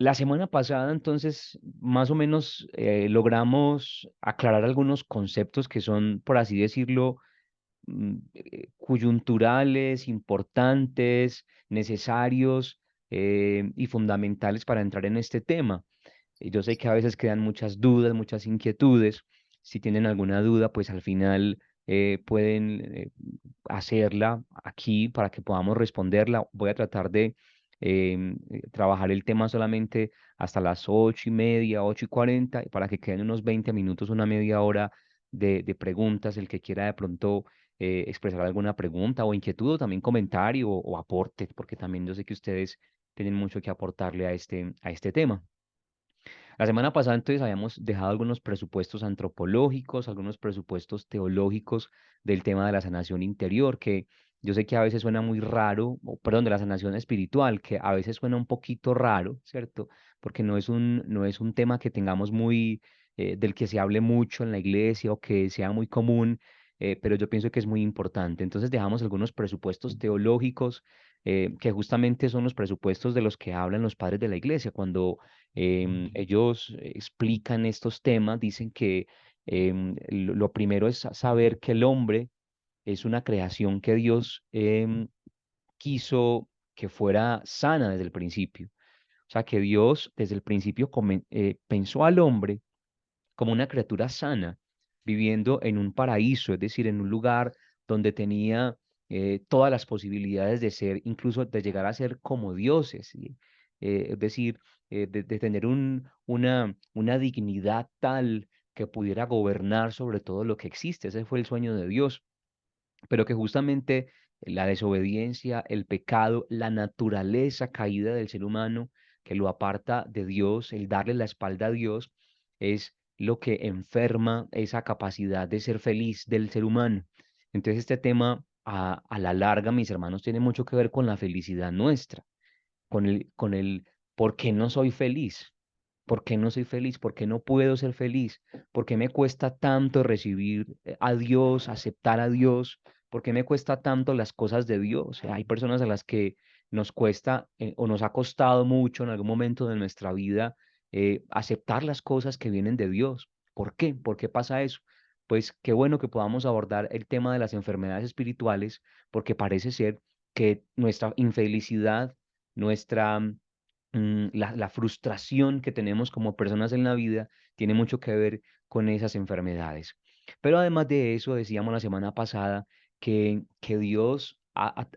La semana pasada, entonces, más o menos logramos aclarar algunos conceptos que son, por así decirlo, coyunturales, importantes, necesarios y fundamentales para entrar en este tema. Yo sé que a veces quedan muchas dudas, muchas inquietudes. Si tienen alguna duda, pues al final pueden hacerla aquí para que podamos responderla. Voy a tratar de trabajar el tema solamente hasta las 8:30, 8:40, para que queden unos 20 minutos, una media hora de preguntas. El que quiera de pronto expresar alguna pregunta o inquietud o también comentario o aporte, porque también yo sé que ustedes tienen mucho que aportarle a este tema. La semana pasada entonces habíamos dejado algunos presupuestos antropológicos, algunos presupuestos teológicos del tema de la sanación interior, que yo sé que a veces suena muy raro, o, perdón, de la sanación espiritual, que a veces suena un poquito raro, ¿cierto? Porque no es un tema que tengamos muy, del que se hable mucho en la iglesia o que sea muy común, pero yo pienso que es muy importante. Entonces dejamos algunos presupuestos teológicos, que justamente son los presupuestos de los que hablan los padres de la iglesia cuando ellos explican estos temas, dicen que lo primero es saber que el hombre es una creación que Dios quiso que fuera sana desde el principio. O sea, que Dios desde el principio pensó al hombre como una criatura sana, viviendo en un paraíso, es decir, en un lugar donde tenía todas las posibilidades de ser, incluso de llegar a ser como dioses, ¿sí? Es decir, de tener una dignidad tal que pudiera gobernar sobre todo lo que existe. Ese fue el sueño de Dios, pero que justamente la desobediencia, el pecado, la naturaleza caída del ser humano que lo aparta de Dios, el darle la espalda a Dios, es lo que enferma esa capacidad de ser feliz del ser humano. Entonces este tema a la larga, mis hermanos, tiene mucho que ver con la felicidad nuestra, con el ¿por qué no soy feliz? ¿Por qué no soy feliz? ¿Por qué no puedo ser feliz? ¿Por qué me cuesta tanto recibir a Dios, aceptar a Dios? ¿Por qué me cuesta tanto las cosas de Dios? O sea, hay personas a las que nos cuesta o nos ha costado mucho en algún momento de nuestra vida aceptar las cosas que vienen de Dios. ¿Por qué? ¿Por qué pasa eso? Pues qué bueno que podamos abordar el tema de las enfermedades espirituales, porque parece ser que nuestra infelicidad, nuestra la frustración que tenemos como personas en la vida tiene mucho que ver con esas enfermedades. Pero además de eso, decíamos la semana pasada que Dios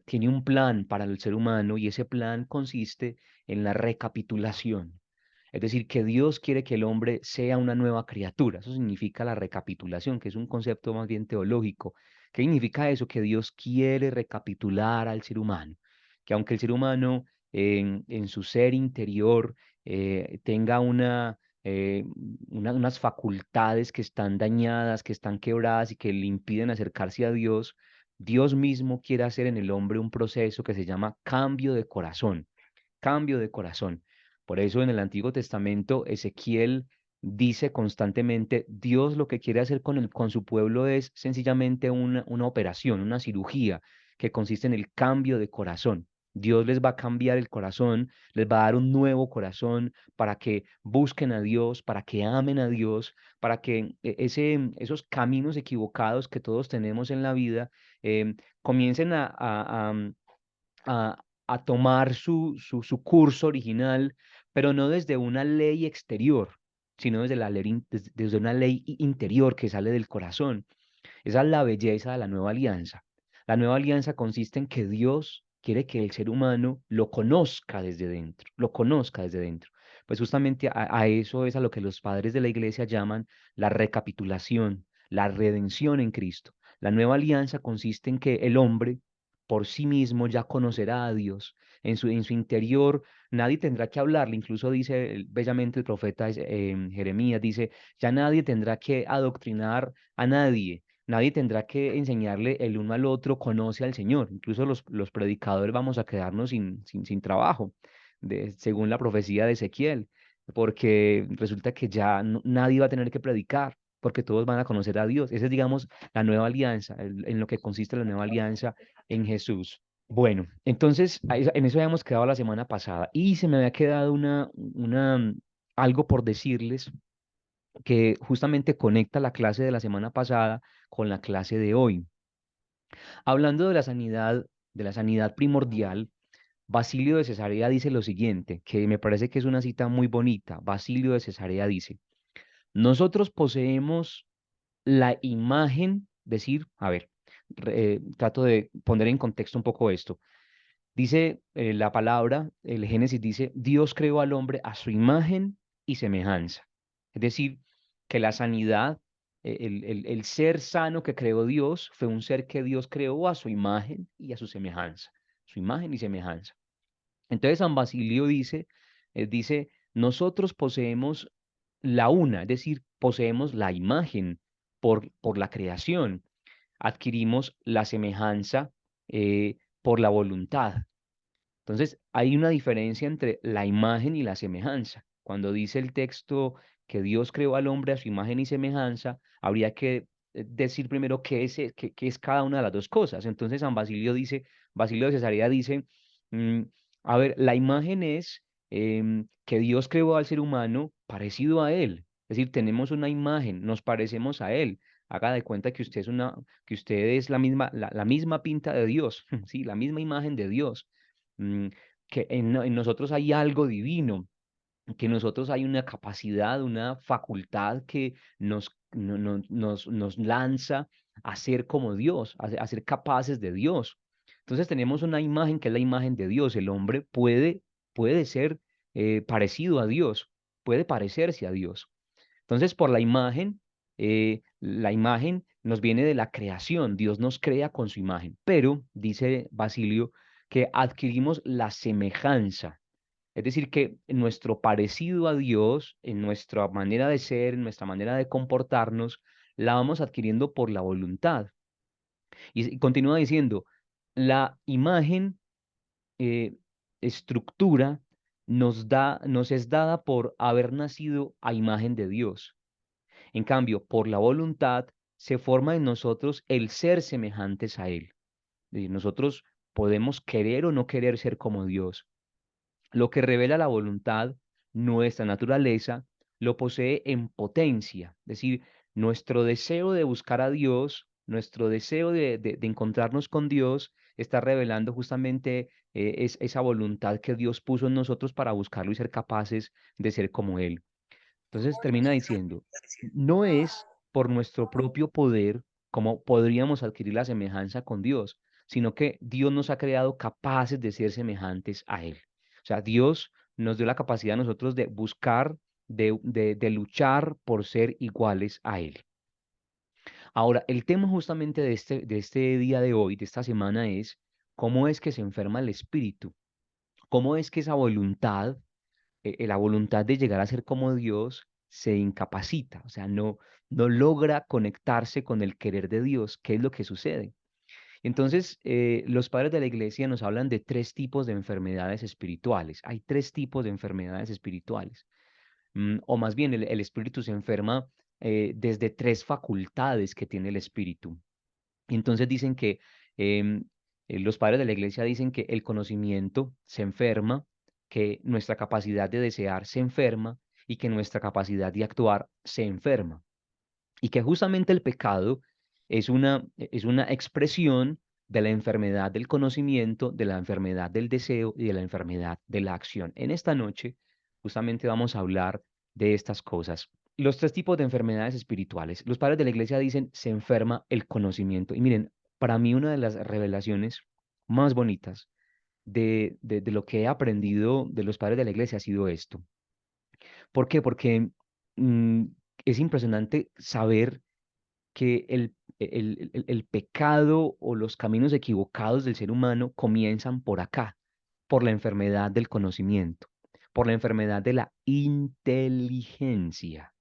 tiene un plan para el ser humano y ese plan consiste en la recapitulación. Es decir, que Dios quiere que el hombre sea una nueva criatura. Eso significa la recapitulación, que es un concepto más bien teológico. ¿Qué significa eso? Que Dios quiere recapitular al ser humano. Que aunque el ser humano en su ser interior tenga unas facultades que están dañadas, que están quebradas y que le impiden acercarse a Dios, Dios mismo quiere hacer en el hombre un proceso que se llama cambio de corazón, cambio de corazón. Por eso en el Antiguo Testamento Ezequiel dice constantemente, Dios lo que quiere hacer con su pueblo es sencillamente una operación, una cirugía que consiste en el cambio de corazón. Dios les va a cambiar el corazón, les va a dar un nuevo corazón para que busquen a Dios, para que amen a Dios, para que esos caminos equivocados que todos tenemos en la vida comiencen a tomar su curso original, pero no desde una ley exterior, sino desde desde una ley interior que sale del corazón. Esa es la belleza de la nueva alianza. La nueva alianza consiste en que Dios quiere que el ser humano lo conozca desde dentro, lo conozca desde dentro. Pues justamente a eso es a lo que los padres de la iglesia llaman la recapitulación, la redención en Cristo. La nueva alianza consiste en que el hombre por sí mismo ya conocerá a Dios. En su interior nadie tendrá que hablarle. Incluso dice bellamente el profeta Jeremías, dice, ya nadie tendrá que adoctrinar a nadie. Nadie tendrá que enseñarle el uno al otro, conoce al Señor. Incluso los predicadores vamos a quedarnos sin trabajo, según la profecía de Ezequiel, porque resulta que ya nadie va a tener que predicar, porque todos van a conocer a Dios. Esa es, digamos, la nueva alianza, en lo que consiste la nueva alianza en Jesús. Bueno, entonces en eso habíamos quedado la semana pasada y se me había quedado algo por decirles que justamente conecta la clase de la semana pasada con la clase de hoy. Hablando de la sanidad primordial, Basilio de Cesarea dice lo siguiente, que me parece que es una cita muy bonita. Basilio de Cesarea dice, nosotros poseemos la imagen, decir, a ver, trato de poner en contexto un poco esto. Dice la palabra, el Génesis dice, Dios creó al hombre a su imagen y semejanza. Es decir, que la sanidad, el ser sano que creó Dios, fue un ser que Dios creó a su imagen y a su semejanza. Su imagen y semejanza. Entonces San Basilio dice, nosotros poseemos la una, es decir, poseemos la imagen por la creación, adquirimos la semejanza por la voluntad. Entonces, hay una diferencia entre la imagen y la semejanza. Cuando dice el texto que Dios creó al hombre a su imagen y semejanza, habría que decir primero qué es cada una de las dos cosas. Entonces, San Basilio dice, Basilio de Cesarea dice, mm, a ver, la imagen es que Dios creó al ser humano parecido a él. Es decir, tenemos una imagen, nos parecemos a él. Haga de cuenta que que usted es la misma pinta de Dios, sí, la misma imagen de Dios, mm, que en nosotros hay algo divino, que en nosotros hay una capacidad, una facultad que nos lanza a ser como Dios, a ser capaces de Dios. Entonces tenemos una imagen que es la imagen de Dios. El hombre puede ser parecido a Dios, puede parecerse a Dios. Entonces, por la imagen nos viene de la creación. Dios nos crea con su imagen. Pero, dice Basilio, que adquirimos la semejanza. Es decir, que en nuestro parecido a Dios, en nuestra manera de ser, en nuestra manera de comportarnos, la vamos adquiriendo por la voluntad. Y continúa diciendo, la imagen, eh, estructura, nos es dada por haber nacido a imagen de Dios. En cambio, por la voluntad se forma en nosotros el ser semejantes a Él. Es decir, nosotros podemos querer o no querer ser como Dios. Lo que revela la voluntad, nuestra naturaleza, lo posee en potencia. Es decir, nuestro deseo de buscar a Dios, nuestro deseo de encontrarnos con Dios, está revelando justamente esa voluntad que Dios puso en nosotros para buscarlo y ser capaces de ser como Él. Entonces termina diciendo, no es por nuestro propio poder como podríamos adquirir la semejanza con Dios, sino que Dios nos ha creado capaces de ser semejantes a Él. O sea, Dios nos dio la capacidad a nosotros de buscar, de luchar por ser iguales a Él. Ahora, el tema justamente de este día de hoy, de esta semana, es cómo es que se enferma el espíritu, cómo es que esa voluntad la voluntad de llegar a ser como Dios se incapacita, o sea, no logra conectarse con el querer de Dios. ¿Qué es lo que sucede? Entonces, los padres de la iglesia nos hablan de tres tipos de enfermedades espirituales. Hay tres tipos de enfermedades espirituales. O más bien, el espíritu se enferma desde tres facultades que tiene el espíritu. Y entonces dicen que los padres de la iglesia dicen que el conocimiento se enferma, que nuestra capacidad de desear se enferma y que nuestra capacidad de actuar se enferma. Y que justamente el pecado es una expresión de la enfermedad del conocimiento, de la enfermedad del deseo y de la enfermedad de la acción. En esta noche justamente vamos a hablar de estas cosas. Los tres tipos de enfermedades espirituales. Los padres de la iglesia dicen se enferma el conocimiento. Y miren, para mí una de las revelaciones más bonitas de lo que he aprendido de los padres de la iglesia ha sido esto. ¿Por qué? Porque mm, es impresionante saber que el pecado o los caminos equivocados del ser humano comienzan por acá, por la enfermedad del conocimiento, por la enfermedad de la inteligencia.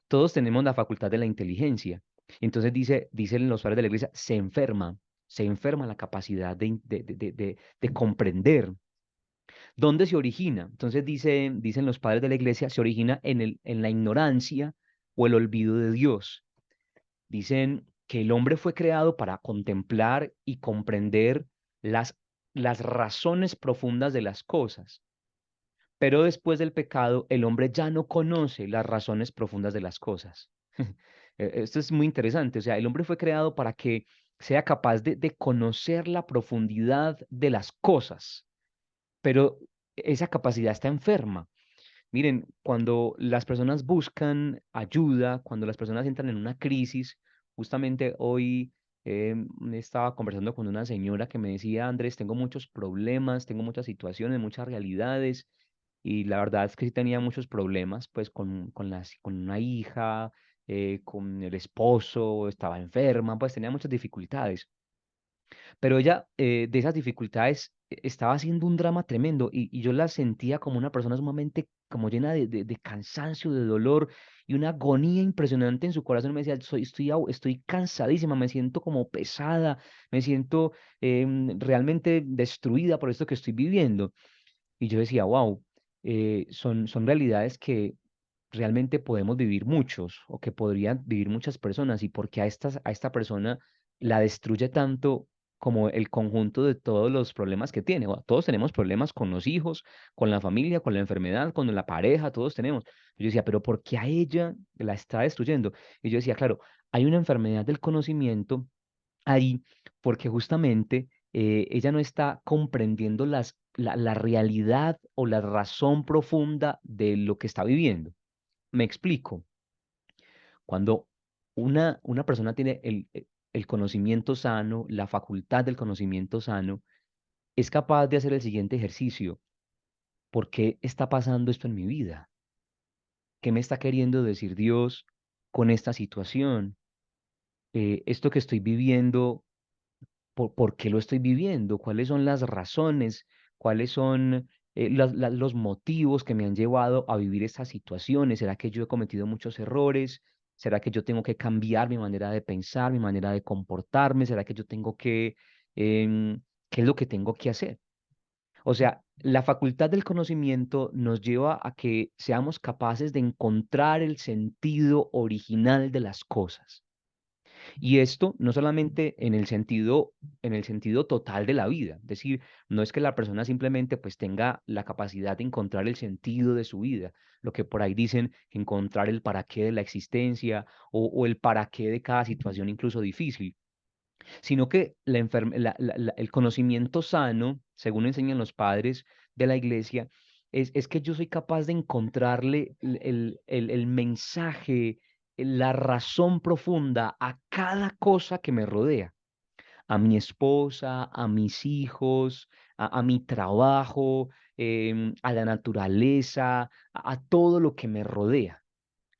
Todos tenemos la facultad de la inteligencia. Entonces dicen los padres de la iglesia, se enferma la capacidad de comprender. ¿Dónde se origina? Entonces dicen los padres de la iglesia, se origina en la ignorancia o el olvido de Dios. Dicen que el hombre fue creado para contemplar y comprender las las razones profundas de las cosas. Pero después del pecado, el hombre ya no conoce las razones profundas de las cosas. Esto es muy interesante. O sea, el hombre fue creado para que sea capaz de conocer la profundidad de las cosas, pero esa capacidad está enferma. Miren, cuando las personas buscan ayuda, cuando las personas entran en una crisis, justamente hoy estaba conversando con una señora que me decía, Andrés, tengo muchos problemas, tengo muchas situaciones, muchas realidades, y la verdad es que sí tenía muchos problemas, pues con una hija, con el esposo, estaba enferma, pues tenía muchas dificultades. Pero ella, de esas dificultades, estaba haciendo un drama tremendo y yo la sentía como una persona sumamente como llena de cansancio, de dolor y una agonía impresionante en su corazón. Me decía, estoy cansadísima, me siento como pesada, me siento realmente destruida por esto que estoy viviendo. Y yo decía, wow, son realidades que realmente podemos vivir muchos o que podrían vivir muchas personas y porque a esta persona la destruye tanto como el conjunto de todos los problemas que tiene. Todos tenemos problemas con los hijos, con la familia, con la enfermedad, con la pareja, todos tenemos. Yo decía, pero ¿por qué a ella la está destruyendo? Y yo decía, claro, hay una enfermedad del conocimiento ahí porque justamente ella no está comprendiendo la realidad o la razón profunda de lo que está viviendo. Me explico. Cuando una persona tiene el conocimiento sano, la facultad del conocimiento sano, es capaz de hacer el siguiente ejercicio. ¿Por qué está pasando esto en mi vida? ¿Qué me está queriendo decir Dios con esta situación? Esto que estoy viviendo, ¿por qué lo estoy viviendo? ¿Cuáles son las razones? ¿Cuáles son los motivos que me han llevado a vivir estas situaciones? ¿Será que yo he cometido muchos errores? ¿Será que yo tengo que cambiar mi manera de pensar, mi manera de comportarme? ¿Será que yo tengo qué es lo que tengo que hacer? O sea, la facultad del conocimiento nos lleva a que seamos capaces de encontrar el sentido original de las cosas. Y esto no solamente en el sentido total de la vida, es decir, no es que la persona simplemente pues tenga la capacidad de encontrar el sentido de su vida, lo que por ahí dicen encontrar el para qué de la existencia o el para qué de cada situación incluso difícil, sino que el conocimiento sano, según enseñan los padres de la iglesia, es que yo soy capaz de encontrarle el mensaje, la razón profunda a cada cosa que me rodea, a mi esposa, a mis hijos, a mi trabajo, a la naturaleza, a todo lo que me rodea.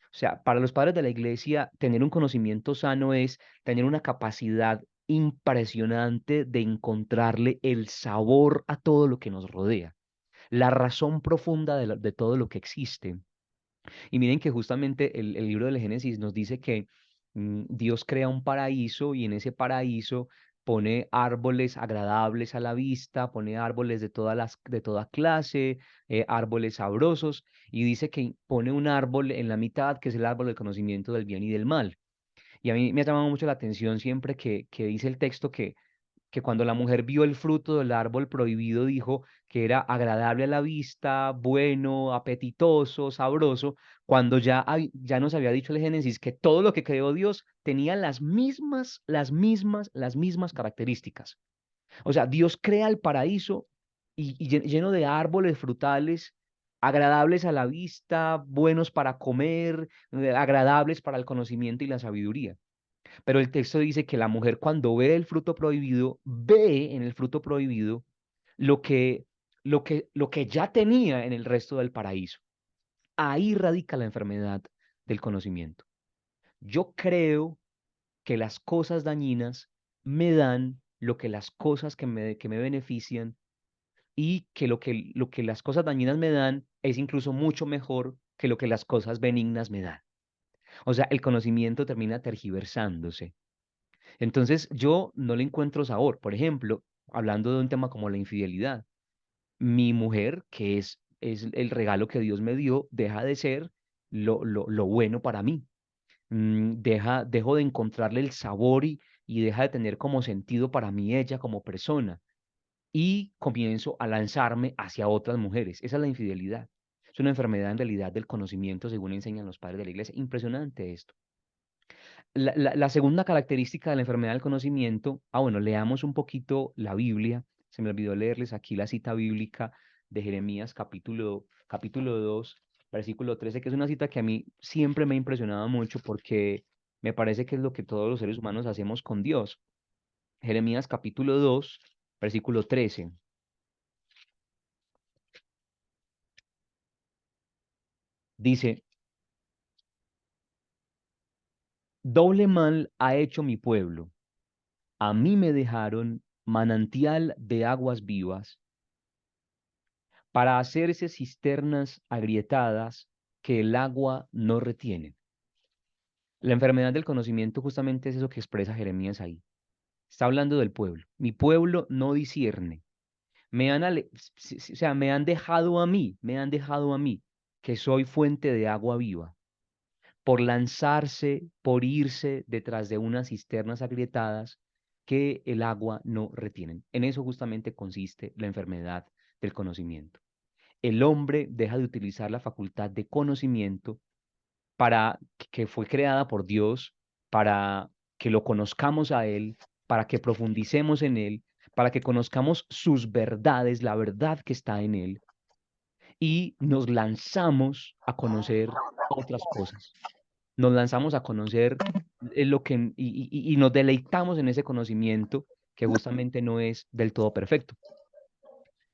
O sea, para los padres de la iglesia, tener un conocimiento sano es tener una capacidad impresionante de encontrarle el sabor a todo lo que nos rodea, la razón profunda de todo lo que existe. Y miren que justamente el libro del Génesis nos dice que Dios crea un paraíso y en ese paraíso pone árboles agradables a la vista, pone árboles de toda clase, árboles sabrosos, y dice que pone un árbol en la mitad, que es el árbol del conocimiento del bien y del mal. Y a mí me ha llamado mucho la atención siempre que dice el texto que cuando la mujer vio el fruto del árbol prohibido, dijo que era agradable a la vista, bueno, apetitoso, sabroso, cuando ya nos había dicho el Génesis que todo lo que creó Dios tenía las mismas características. O sea, Dios crea el paraíso lleno de árboles frutales, agradables a la vista, buenos para comer, agradables para el conocimiento y la sabiduría. Pero el texto dice que la mujer cuando ve el fruto prohibido, ve en el fruto prohibido lo que, lo que ya tenía en el resto del paraíso. Ahí radica la enfermedad del conocimiento. Yo creo que las cosas dañinas me dan lo que las cosas que me benefician y que lo que las cosas dañinas me dan es incluso mucho mejor que lo que las cosas benignas me dan. O sea, el conocimiento termina tergiversándose. Entonces, yo no le encuentro sabor. Por ejemplo, hablando de un tema como la infidelidad, mi mujer, es el regalo que Dios me dio, deja de ser lo bueno para mí. Dejo de encontrarle el sabor y deja de tener como sentido para mí ella como persona. y comienzo a lanzarme hacia otras mujeres. Esa es la infidelidad. Es una enfermedad en realidad del conocimiento, según enseñan los padres de la iglesia. Impresionante esto. La segunda característica de la enfermedad del conocimiento, bueno, leamos un poquito la Biblia. Se me olvidó leerles aquí la cita bíblica de Jeremías capítulo 2 versículo 13, que es una cita que a mí siempre me ha impresionado mucho porque me parece que es lo que todos los seres humanos hacemos con Dios. Jeremías capítulo 2 versículo 13. Dice, doble mal ha hecho mi pueblo. A mí me dejaron manantial de aguas vivas para hacerse cisternas agrietadas que el agua no retiene. La enfermedad del conocimiento justamente es eso que expresa Jeremías ahí. Está hablando del pueblo. Mi pueblo no discierne. O sea, me han dejado a mí, que soy fuente de agua viva, por lanzarse, por irse detrás de unas cisternas agrietadas que el agua no retienen. En eso justamente consiste la enfermedad del conocimiento. El hombre deja de utilizar la facultad de conocimiento para que fue creada por Dios, para que lo conozcamos a Él, para que profundicemos en Él, para que conozcamos sus verdades, la verdad que está en Él, y nos lanzamos a conocer otras cosas. Nos lanzamos a conocer lo que, y nos deleitamos en ese conocimiento que justamente no es del todo perfecto.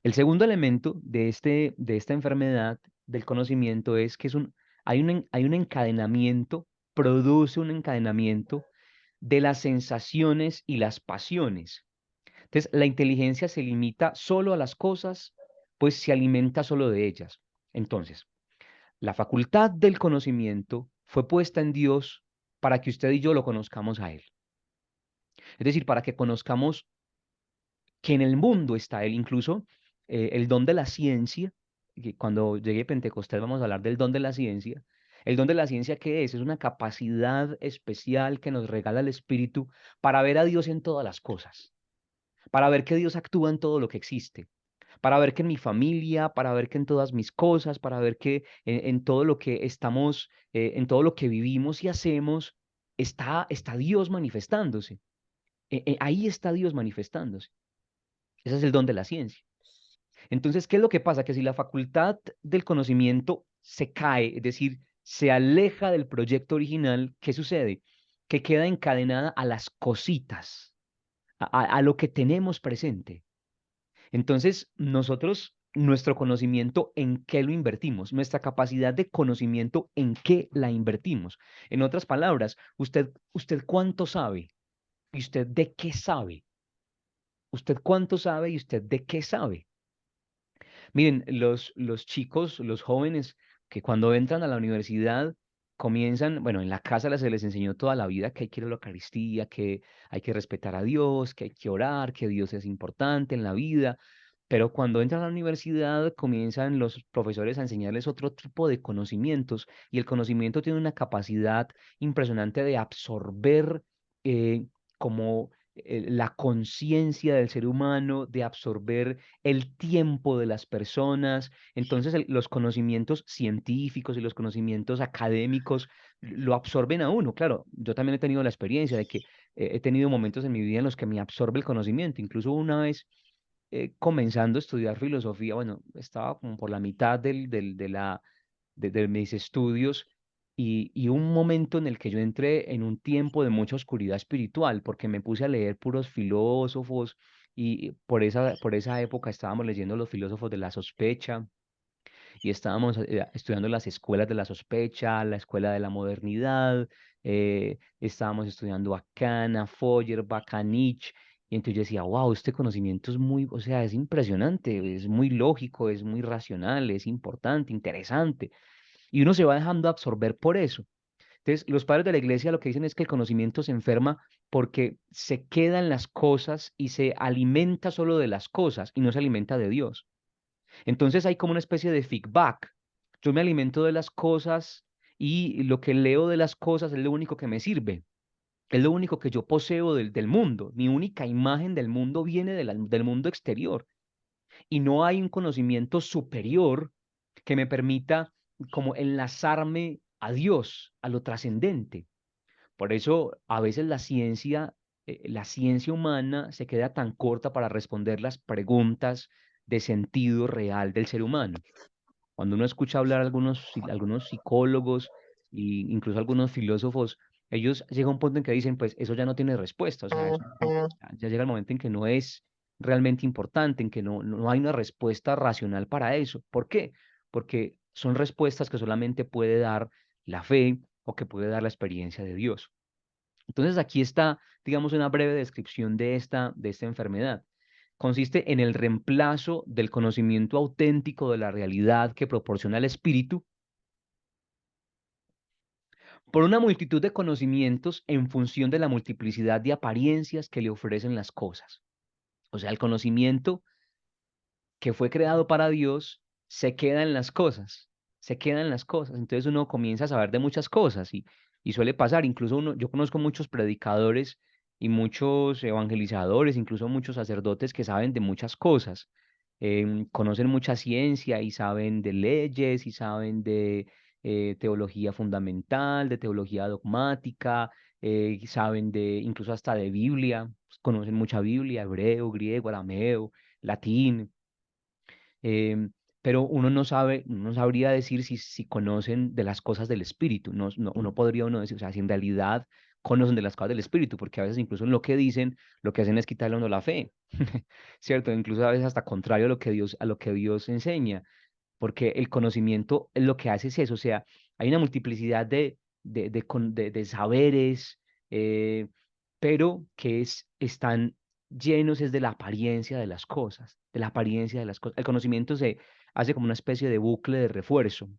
El segundo elemento de esta enfermedad del conocimiento es que hay un encadenamiento, produce un encadenamiento de las sensaciones y las pasiones. Entonces, la inteligencia se limita solo a las cosas, pues se alimenta solo de ellas. Entonces, la facultad del conocimiento fue puesta en Dios para que usted y yo lo conozcamos a Él. Es decir, para que conozcamos que en el mundo está Él. Incluso el don de la ciencia, que cuando llegue Pentecostés vamos a hablar del don de la ciencia. El don de la ciencia, ¿qué es? Es una capacidad especial que nos regala el Espíritu para ver a Dios en todas las cosas, para ver que Dios actúa en todo lo que existe, para ver que en mi familia, para ver que en todas mis cosas, para ver que en todo lo que estamos, en todo lo que vivimos y hacemos, está Dios manifestándose. Ahí está Dios manifestándose. Ese es el don de la ciencia. Entonces, ¿qué es lo que pasa? Que si la facultad del conocimiento se cae, es decir, se aleja del proyecto original, ¿qué sucede? Que queda encadenada a las cositas, a lo que tenemos presente. Entonces, nosotros, nuestro conocimiento, ¿en qué lo invertimos? Nuestra capacidad de conocimiento, ¿en qué la invertimos? En otras palabras, usted cuánto sabe y usted de qué sabe. ¿Usted cuánto sabe y usted de qué sabe? Miren, los chicos, los jóvenes que cuando entran a la universidad comienzan, bueno, en la casa se les enseñó toda la vida que hay que ir a la Eucaristía, que hay que respetar a Dios, que hay que orar, que Dios es importante en la vida, pero cuando entran a la universidad comienzan los profesores a enseñarles otro tipo de conocimientos y el conocimiento tiene una capacidad impresionante de absorber como la conciencia del ser humano, de absorber el tiempo de las personas. Entonces, los conocimientos científicos y los conocimientos académicos lo absorben a uno. Claro, yo también he tenido la experiencia de que he tenido momentos en mi vida en los que me absorbe el conocimiento. Incluso una vez comenzando a estudiar filosofía, bueno, estaba como por la mitad de mis estudios y un momento en el que yo entré en un tiempo de mucha oscuridad espiritual, porque me puse a leer puros filósofos y por esa época estábamos leyendo los filósofos de la sospecha y estábamos estudiando las escuelas de la sospecha, la escuela de la modernidad, estábamos estudiando a Kant, a Feuerbach, a Nietzsche, y entonces yo decía, wow, este conocimiento es muy, o sea, es impresionante, es muy lógico, es muy racional, es importante, interesante, y uno se va dejando absorber por eso. Entonces, los padres de la iglesia lo que dicen es que el conocimiento se enferma porque se queda en las cosas y se alimenta solo de las cosas y no se alimenta de Dios. Entonces hay como una especie de feedback. Yo me alimento de las cosas y lo que leo de las cosas es lo único que me sirve. Es lo único que yo poseo del mundo. Mi única imagen del mundo viene del mundo exterior. y no hay un conocimiento superior que me permita como enlazarme a Dios, a lo trascendente. Por eso a veces la ciencia humana se queda tan corta para responder las preguntas de sentido real del ser humano. Cuando uno escucha hablar a algunos psicólogos e incluso algunos filósofos, ellos llegan a un punto en que dicen, pues eso ya no tiene respuesta, o sea, eso ya llega el momento en que no es realmente importante, en que no hay una respuesta racional para eso. ¿Por qué? Porque son respuestas que solamente puede dar la fe o que puede dar la experiencia de Dios. Entonces aquí está, digamos, una breve descripción de esta enfermedad. Consiste en el reemplazo del conocimiento auténtico de la realidad que proporciona el espíritu por una multitud de conocimientos en función de la multiplicidad de apariencias que le ofrecen las cosas. O sea, el conocimiento que fue creado para Dios se queda en las cosas, se queda en las cosas. Entonces uno comienza a saber de muchas cosas y suele pasar, incluso yo conozco muchos predicadores y muchos evangelizadores, incluso muchos sacerdotes que saben de muchas cosas. Conocen mucha ciencia y saben de leyes y saben de teología fundamental, de teología dogmática, saben de incluso hasta de Biblia, conocen mucha Biblia, hebreo, griego, arameo, latín, pero uno no sabe, no sabría decir si conocen de las cosas del espíritu. Uno podría uno decir, o sea, si en realidad conocen de las cosas del espíritu, porque a veces incluso en lo que dicen, lo que hacen es quitarle a uno la fe, ¿cierto? Incluso a veces hasta contrario a lo que Dios enseña, porque el conocimiento es lo que hace es eso, o sea, hay una multiplicidad de saberes, eh, pero que están llenos es de la apariencia de las cosas, de la apariencia de las cosas. El conocimiento se hace como una especie de bucle de refuerzo,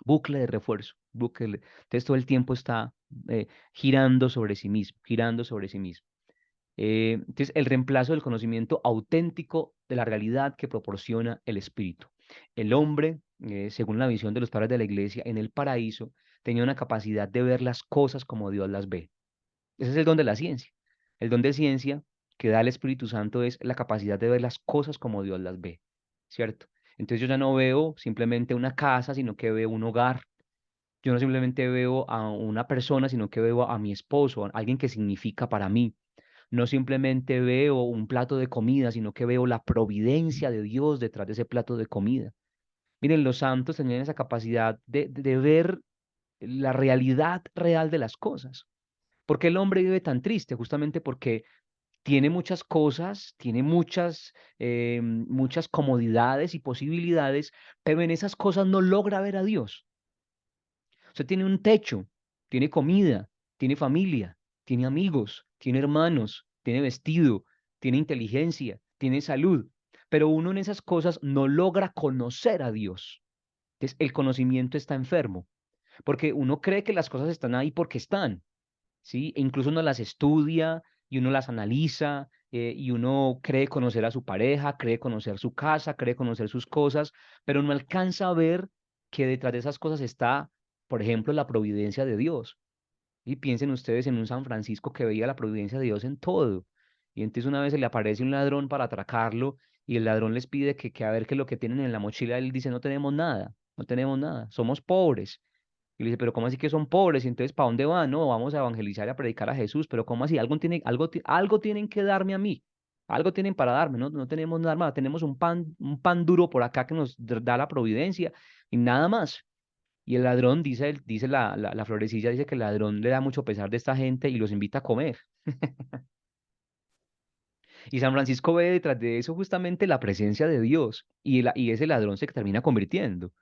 entonces todo el tiempo está girando sobre sí mismo, girando sobre sí mismo. Entonces, el reemplazo del conocimiento auténtico de la realidad que proporciona el espíritu. El hombre, según la visión de los padres de la iglesia, en el paraíso tenía una capacidad de ver las cosas como Dios las ve. Ese es el don de la ciencia. El don de ciencia que da el Espíritu Santo es la capacidad de ver las cosas como Dios las ve, ¿cierto? Entonces yo ya no veo simplemente una casa, sino que veo un hogar. Yo no simplemente veo a una persona, sino que veo a mi esposo, a alguien que significa para mí. No simplemente veo un plato de comida, sino que veo la providencia de Dios detrás de ese plato de comida. Miren, los santos tenían esa capacidad de ver la realidad real de las cosas. ¿Por qué el hombre vive tan triste? Justamente porque tiene muchas cosas, tiene muchas comodidades y posibilidades, pero en esas cosas no logra ver a Dios. Usted tiene un techo, tiene comida, tiene familia, tiene amigos, tiene hermanos, tiene vestido, tiene inteligencia, tiene salud, pero uno en esas cosas no logra conocer a Dios. Entonces, el conocimiento está enfermo, porque uno cree que las cosas están ahí porque están, ¿sí? E incluso uno las estudia y uno las analiza, y uno cree conocer a su pareja, cree conocer su casa, cree conocer sus cosas, pero no alcanza a ver que detrás de esas cosas está, por ejemplo, la providencia de Dios. Y piensen ustedes en un San Francisco que veía la providencia de Dios en todo. Y entonces una vez se le aparece un ladrón para atracarlo y el ladrón les pide que a ver qué es lo que tienen en la mochila. Él dice, no tenemos nada, no tenemos nada, somos pobres. Y le dice, pero ¿cómo así que son pobres? Y entonces, ¿para dónde van? No, vamos a evangelizar y a predicar a Jesús. Pero ¿cómo así? Algo tienen que darme a mí. Algo tienen para darme, ¿no? No tenemos nada más. Tenemos un pan duro por acá que nos da la providencia y nada más. Y el ladrón, dice la florecilla, dice que el ladrón le da mucho pesar de esta gente y los invita a comer. Y San Francisco ve detrás de eso justamente la presencia de Dios y ese ladrón se termina convirtiendo.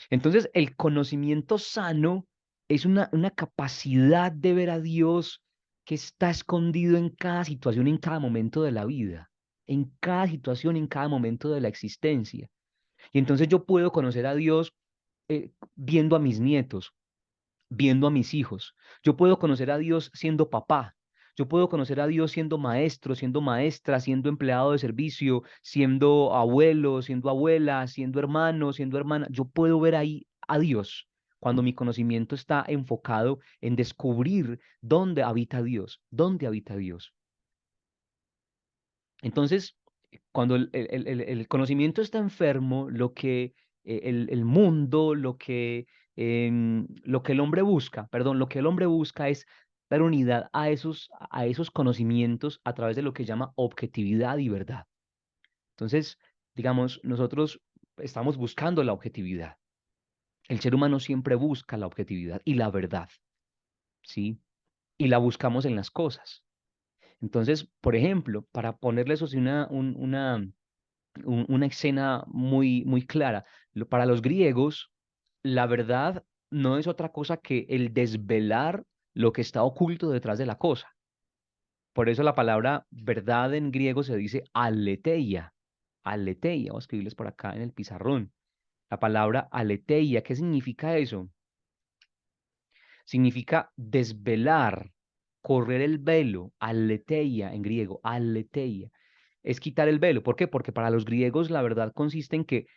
Entonces, el conocimiento sano es una capacidad de ver a Dios que está escondido en cada situación, en cada momento de la vida, en cada situación, en cada momento de la existencia. Y entonces yo puedo conocer a Dios viendo a mis nietos, viendo a mis hijos. Yo puedo conocer a Dios siendo papá. Yo puedo conocer a Dios siendo maestro, siendo maestra, siendo empleado de servicio, siendo abuelo, siendo abuela, siendo hermano, siendo hermana. Yo puedo ver ahí a Dios cuando mi conocimiento está enfocado en descubrir dónde habita Dios, dónde habita Dios. Entonces, Cuando el conocimiento está enfermo, lo que el mundo, lo que el hombre busca, perdón, lo que el hombre busca es dar unidad a esos conocimientos a través de lo que llama objetividad y verdad. Entonces, digamos, nosotros estamos buscando la objetividad. El ser humano siempre busca la objetividad y la verdad, ¿sí? Y la buscamos en las cosas. Entonces, por ejemplo, para ponerle eso así una escena muy, muy clara, para los griegos, la verdad no es otra cosa que el desvelar lo que está oculto detrás de la cosa. Por eso la palabra verdad en griego se dice aletheia. Aletheia, voy a escribirles por acá en el pizarrón. La palabra aletheia, ¿qué significa eso? Significa desvelar, correr el velo, aletheia en griego, aletheia. Es quitar el velo. ¿Por qué? Porque para los griegos la verdad consiste en que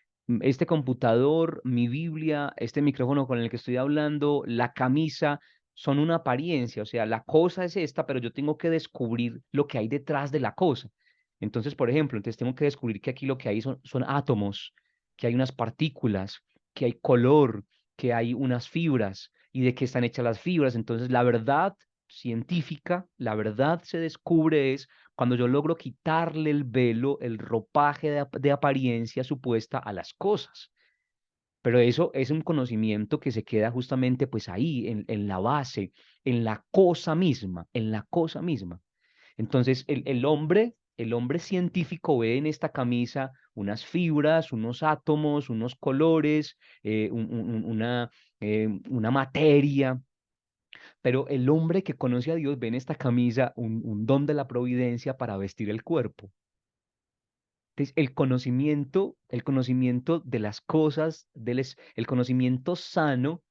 este computador, mi Biblia, este micrófono con el que estoy hablando, la camisa, son una apariencia. O sea, la cosa es esta, pero yo tengo que descubrir lo que hay detrás de la cosa. Entonces, por ejemplo, entonces tengo que descubrir que aquí lo que hay son átomos, que hay unas partículas, que hay color, que hay unas fibras y de qué están hechas las fibras. Entonces, la verdad científica, la verdad se descubre es cuando yo logro quitarle el velo, el ropaje de apariencia supuesta a las cosas. Pero eso es un conocimiento que se queda justamente pues ahí, en la base, en la cosa misma, en la cosa misma. Entonces, el hombre científico ve en esta camisa unas fibras, unos átomos, unos colores, una materia, pero el hombre que conoce a Dios ve en esta camisa un don de la providencia para vestir el cuerpo. Entonces, el conocimiento de las cosas, el conocimiento sano,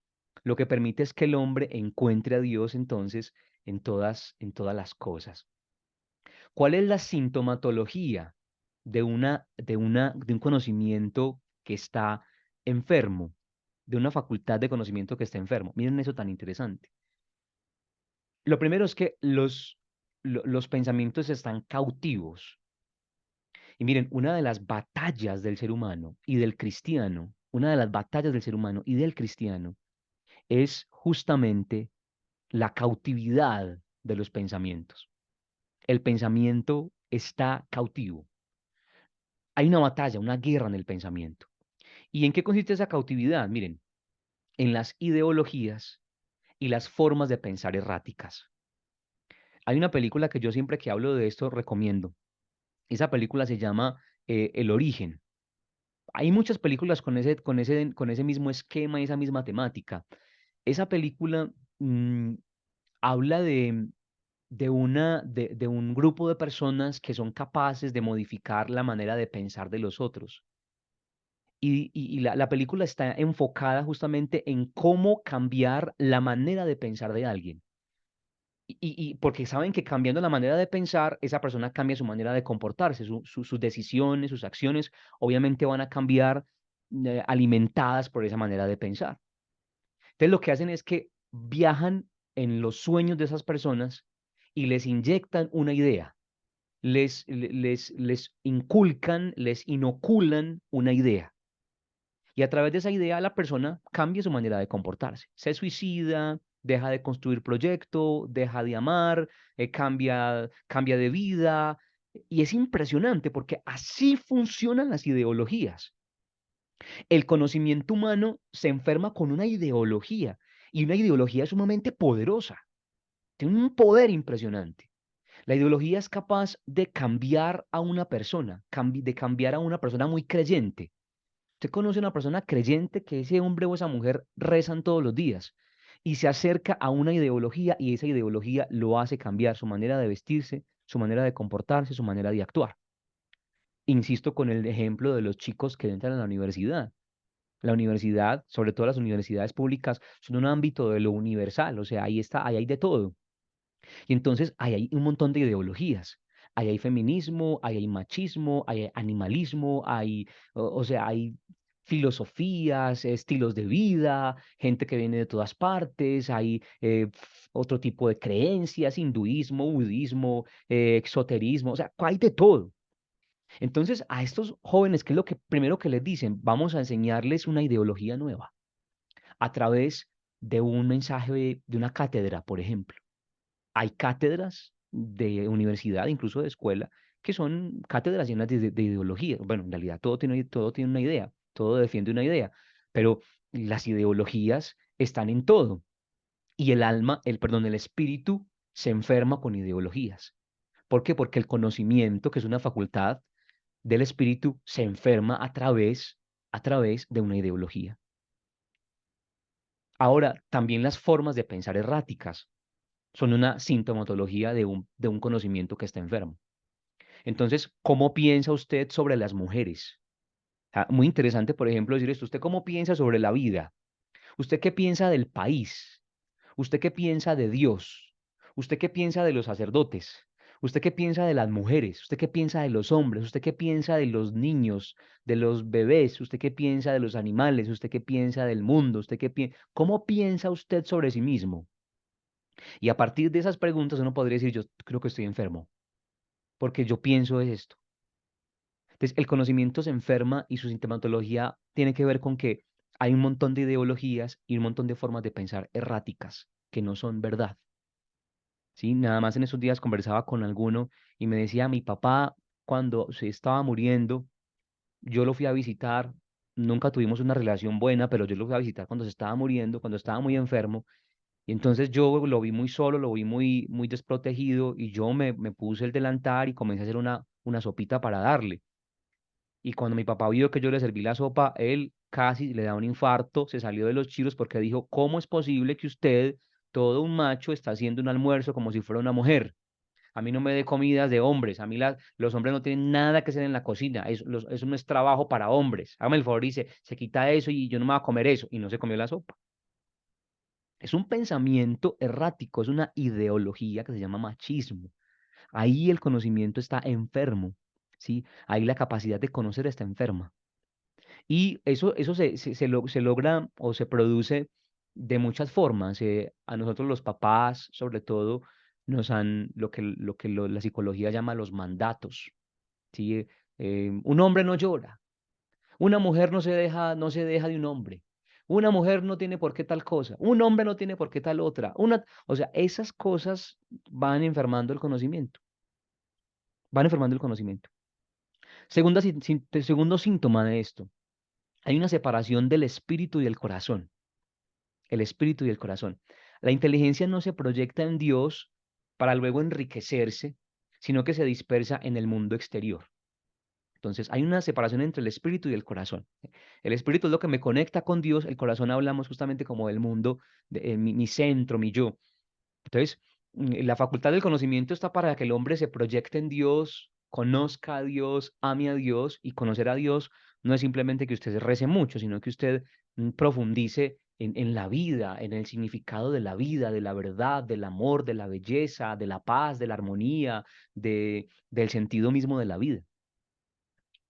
lo que permite es que el hombre encuentre a Dios entonces en todas las cosas. ¿Cuál es la sintomatología de un conocimiento que está enfermo, de una facultad de conocimiento que está enfermo? Miren eso tan interesante. Lo primero es que los pensamientos están cautivos. Y miren, una de las batallas del ser humano y del cristiano, una de las batallas del ser humano y del cristiano es justamente la cautividad de los pensamientos. El pensamiento está cautivo. Hay una batalla, una guerra en el pensamiento. ¿Y en qué consiste esa cautividad? Miren, en las ideologías y las formas de pensar erráticas. Hay una película que yo siempre que hablo de esto recomiendo. Esa película se llama El Origen. Hay muchas películas con ese mismo esquema y esa misma temática. Esa película habla de un grupo de personas que son capaces de modificar la manera de pensar de los otros. Y la película está enfocada justamente en cómo cambiar la manera de pensar de alguien. Y porque saben que cambiando la manera de pensar, esa persona cambia su manera de comportarse, sus decisiones, sus acciones, obviamente van a cambiar alimentadas por esa manera de pensar. Entonces lo que hacen es que viajan en los sueños de esas personas y les inyectan una idea, les inculcan, les inoculan una idea. Y a través de esa idea la persona cambia su manera de comportarse. Se suicida, deja de construir proyecto, deja de amar, cambia de vida. Y es impresionante porque así funcionan las ideologías. El conocimiento humano se enferma con una ideología y una ideología sumamente poderosa. Tiene un poder impresionante. La ideología es capaz de cambiar a una persona, de cambiar a una persona muy creyente. Usted conoce a una persona creyente que ese hombre o esa mujer rezan todos los días y se acerca a una ideología y esa ideología lo hace cambiar su manera de vestirse, su manera de comportarse, su manera de actuar. Insisto con el ejemplo de los chicos que entran a la universidad. La universidad, sobre todo las universidades públicas, son un ámbito de lo universal, o sea, ahí está, ahí hay de todo. Y entonces ahí hay un montón de ideologías. Ahí hay feminismo, ahí hay machismo, ahí hay animalismo, o sea, hay filosofías, estilos de vida, gente que viene de todas partes, hay otro tipo de creencias, hinduismo, budismo, exoterismo, o sea, hay de todo. Entonces, a estos jóvenes, ¿qué es lo que primero que les dicen? Vamos a enseñarles una ideología nueva a través de un mensaje de una cátedra, por ejemplo. Hay cátedras de universidad, incluso de escuela, que son cátedras llenas de ideología. Bueno, en realidad todo tiene una idea, todo defiende una idea, pero las ideologías están en todo. Y el alma, perdón, el espíritu se enferma con ideologías. ¿Por qué? Porque el conocimiento, que es una facultad del espíritu, se enferma a través de una ideología. Ahora, también las formas de pensar erráticas son una sintomatología de un conocimiento que está enfermo. Entonces, ¿cómo piensa usted sobre las mujeres? Muy interesante, por ejemplo, decir esto. ¿Usted cómo piensa sobre la vida? ¿Usted qué piensa del país? ¿Usted qué piensa de Dios? ¿Usted qué piensa de los sacerdotes? ¿Usted qué piensa de las mujeres? ¿Usted qué piensa de los hombres? ¿Usted qué piensa de los niños, de los bebés? ¿Usted qué piensa de los animales? ¿Usted qué piensa del mundo? ¿Usted qué piensa? ¿Cómo piensa usted sobre sí mismo? Y a partir de esas preguntas uno podría decir, yo creo que estoy enfermo, porque yo pienso es esto. Entonces, el conocimiento se enferma y su sintomatología tiene que ver con que hay un montón de ideologías y un montón de formas de pensar erráticas que no son verdad. ¿Sí? Nada más en esos días conversaba con alguno y me decía, mi papá, cuando se estaba muriendo, yo lo fui a visitar, nunca tuvimos una relación buena, pero yo lo fui a visitar cuando se estaba muriendo, cuando estaba muy enfermo, y entonces yo lo vi muy solo, lo vi muy, muy desprotegido, y yo me puse el delantal y comencé a hacer una sopita para darle. Y cuando mi papá vio que yo le serví la sopa, él casi le da un infarto, se salió de los chiros porque dijo, ¿cómo es posible que usted, todo un macho, está haciendo un almuerzo como si fuera una mujer? A mí no me dé comidas de hombres, a mí los hombres no tienen nada que hacer en la cocina, eso no es trabajo para hombres. Hágame el favor, dice, se quita eso y yo no me voy a comer eso, y no se comió la sopa. Es un pensamiento errático, es una ideología que se llama machismo. Ahí el conocimiento está enfermo, ¿sí? Ahí la capacidad de conocer está enferma. Y eso se logra o se produce de muchas formas. A nosotros los papás, sobre todo, nos han la psicología llama los mandatos. ¿Sí? Un hombre no llora, una mujer no se deja de un hombre. Una mujer no tiene por qué tal cosa, un hombre no tiene por qué tal otra. O sea, esas cosas van enfermando el conocimiento, van enfermando el conocimiento. Segundo síntoma de esto, hay una separación del espíritu y del corazón. El espíritu y el corazón. La inteligencia no se proyecta en Dios para luego enriquecerse, sino que se dispersa en el mundo exterior. Entonces, hay una separación entre el espíritu y el corazón. El espíritu es lo que me conecta con Dios, el corazón hablamos justamente como del mundo, mi centro, mi yo. Entonces, la facultad del conocimiento está para que el hombre se proyecte en Dios, conozca a Dios, ame a Dios, y conocer a Dios no es simplemente que usted rece mucho, sino que usted profundice en la vida, en el significado de la vida, de la verdad, del amor, de la belleza, de la paz, de la armonía, del sentido mismo de la vida,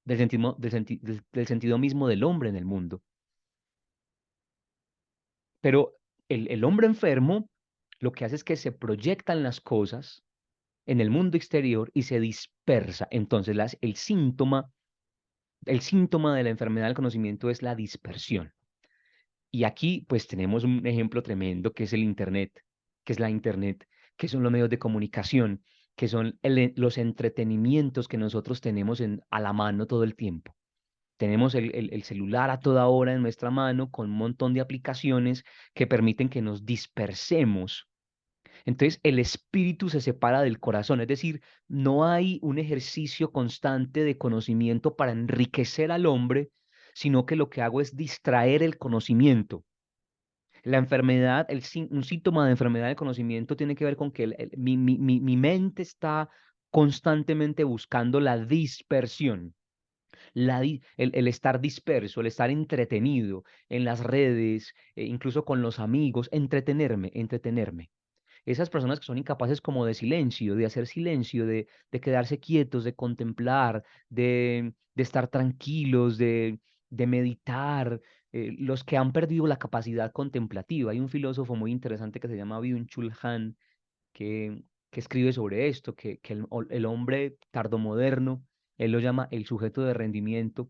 del sentido mismo del hombre en el mundo. Pero el hombre enfermo lo que hace es que se proyectan las cosas en el mundo exterior y se dispersa. Entonces, el síntoma de la enfermedad del conocimiento es la dispersión. Y aquí, pues, tenemos un ejemplo tremendo que es el Internet, que es la Internet, que son los medios de comunicación, que son los entretenimientos que nosotros tenemos a la mano todo el tiempo. Tenemos el celular a toda hora en nuestra mano con un montón de aplicaciones que permiten que nos dispersemos. Entonces el espíritu se separa del corazón, es decir, no hay un ejercicio constante de conocimiento para enriquecer al hombre, sino que lo que hago es distraer el conocimiento. La enfermedad, un síntoma de enfermedad del conocimiento tiene que ver con que mi mente está constantemente buscando la dispersión. El estar disperso, el estar entretenido en las redes, incluso con los amigos, entretenerme. Esas personas que son incapaces como de silencio, de hacer silencio, de quedarse quietos, de contemplar, de estar tranquilos, de meditar, los que han perdido la capacidad contemplativa. Hay un filósofo muy interesante que se llama Byung-Chul Han que escribe sobre esto, que el hombre tardomoderno Él lo llama el sujeto de rendimiento.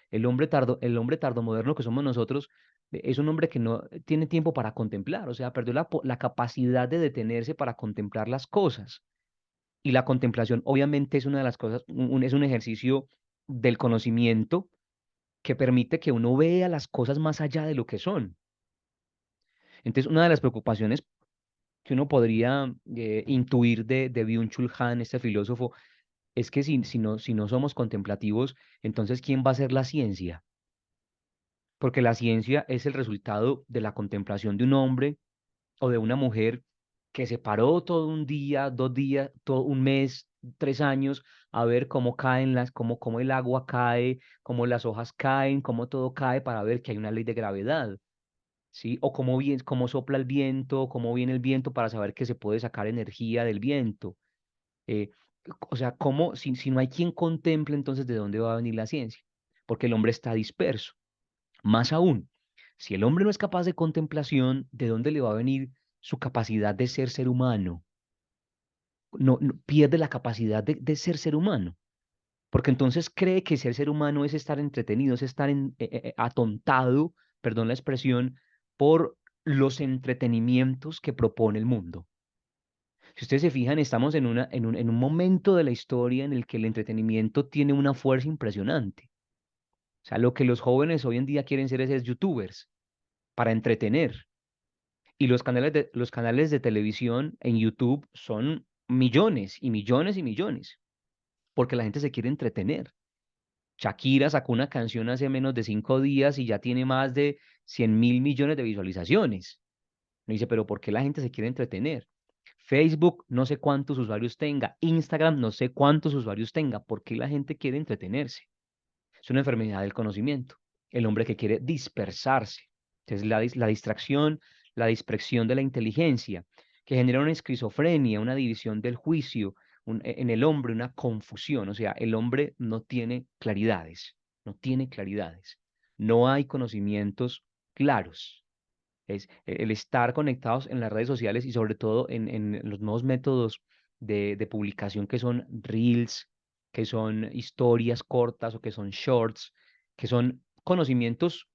El hombre tardomoderno que somos nosotros es un hombre que no tiene tiempo para contemplar, o sea, perdió la capacidad de detenerse para contemplar las cosas. Y la contemplación obviamente es una de las cosas, es un ejercicio del conocimiento que permite que uno vea las cosas más allá de lo que son. Entonces, una de las preocupaciones que uno podría intuir de Byung-Chul Han, este filósofo, es que si no somos contemplativos, entonces ¿quién va a hacer la ciencia? Porque la ciencia es el resultado de la contemplación de un hombre o de una mujer que se paró todo un día, 2 días, todo un mes, 3 años, a ver cómo caen cómo el agua cae, cómo las hojas caen, cómo todo cae para ver que hay una ley de gravedad, ¿sí? O cómo sopla el viento, cómo viene el viento para saber que se puede sacar energía del viento. Eh, o sea, si no hay quien contemple, entonces ¿de dónde va a venir la ciencia? Porque el hombre está disperso. Más aún, si el hombre no es capaz de contemplación, ¿de dónde le va a venir su capacidad de ser humano? Pierde la capacidad de ser humano, porque entonces cree que ser humano es estar entretenido, es estar atontado, perdón la expresión, por los entretenimientos que propone el mundo. Si ustedes se fijan, estamos en un momento de la historia en el que el entretenimiento tiene una fuerza impresionante. O sea, lo que los jóvenes hoy en día quieren ser es youtubers para entretener. Y los canales de televisión en YouTube son millones y millones y millones, porque la gente se quiere entretener. Shakira sacó una canción hace menos de 5 días y ya tiene más de 100.000 millones de visualizaciones. Me dice, pero ¿por qué la gente se quiere entretener? Facebook, no sé cuántos usuarios tenga. Instagram, no sé cuántos usuarios tenga. ¿Por qué la gente quiere entretenerse? Es una enfermedad del conocimiento. El hombre que quiere dispersarse. Entonces, la distracción, la dispersión de la inteligencia, que genera una esquizofrenia, una división del juicio, en el hombre, una confusión. O sea, el hombre no tiene claridades, no tiene claridades. No hay conocimientos claros. Es el estar conectados en las redes sociales y sobre todo en los nuevos métodos de publicación que son reels, que son historias cortas o que son shorts, que son conocimientos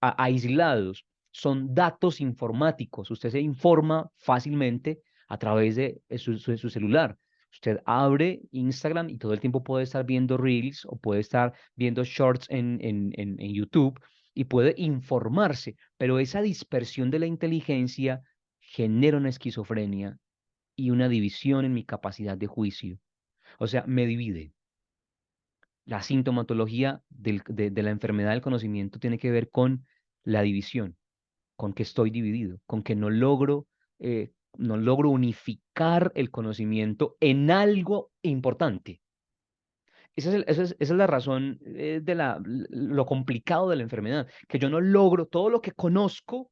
aislados, son datos informáticos. Usted se informa fácilmente a través de su celular. Usted abre Instagram y todo el tiempo puede estar viendo Reels o puede estar viendo Shorts en YouTube y puede informarse, pero esa dispersión de la inteligencia genera una esquizofrenia y una división en mi capacidad de juicio. O sea, me divide. La sintomatología de la enfermedad del conocimiento tiene que ver con la división, con que estoy dividido, con que no logro unificar el conocimiento en algo importante. Esa es la razón lo complicado de la enfermedad, que yo no logro, todo lo que conozco,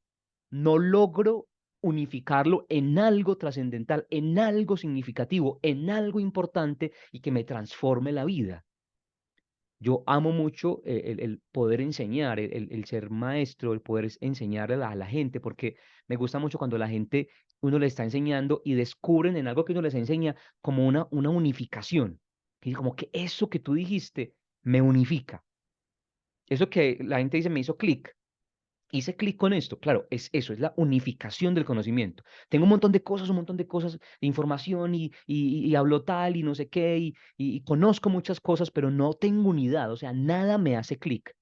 no logro unificarlo en algo trascendental, en algo significativo, en algo importante y que me transforme la vida. Yo amo mucho el poder enseñar, el ser maestro, el poder enseñarle a la gente, porque me gusta mucho cuando la gente, uno le está enseñando y descubren en algo que uno les enseña como una unificación. Y como que eso que tú dijiste me unifica. Eso que la gente dice me hizo clic. Hice clic con esto. Claro, es eso, es la unificación del conocimiento. Tengo un montón de cosas, de información y hablo tal y no sé qué, y conozco muchas cosas, pero no tengo unidad, o sea, nada me hace clic.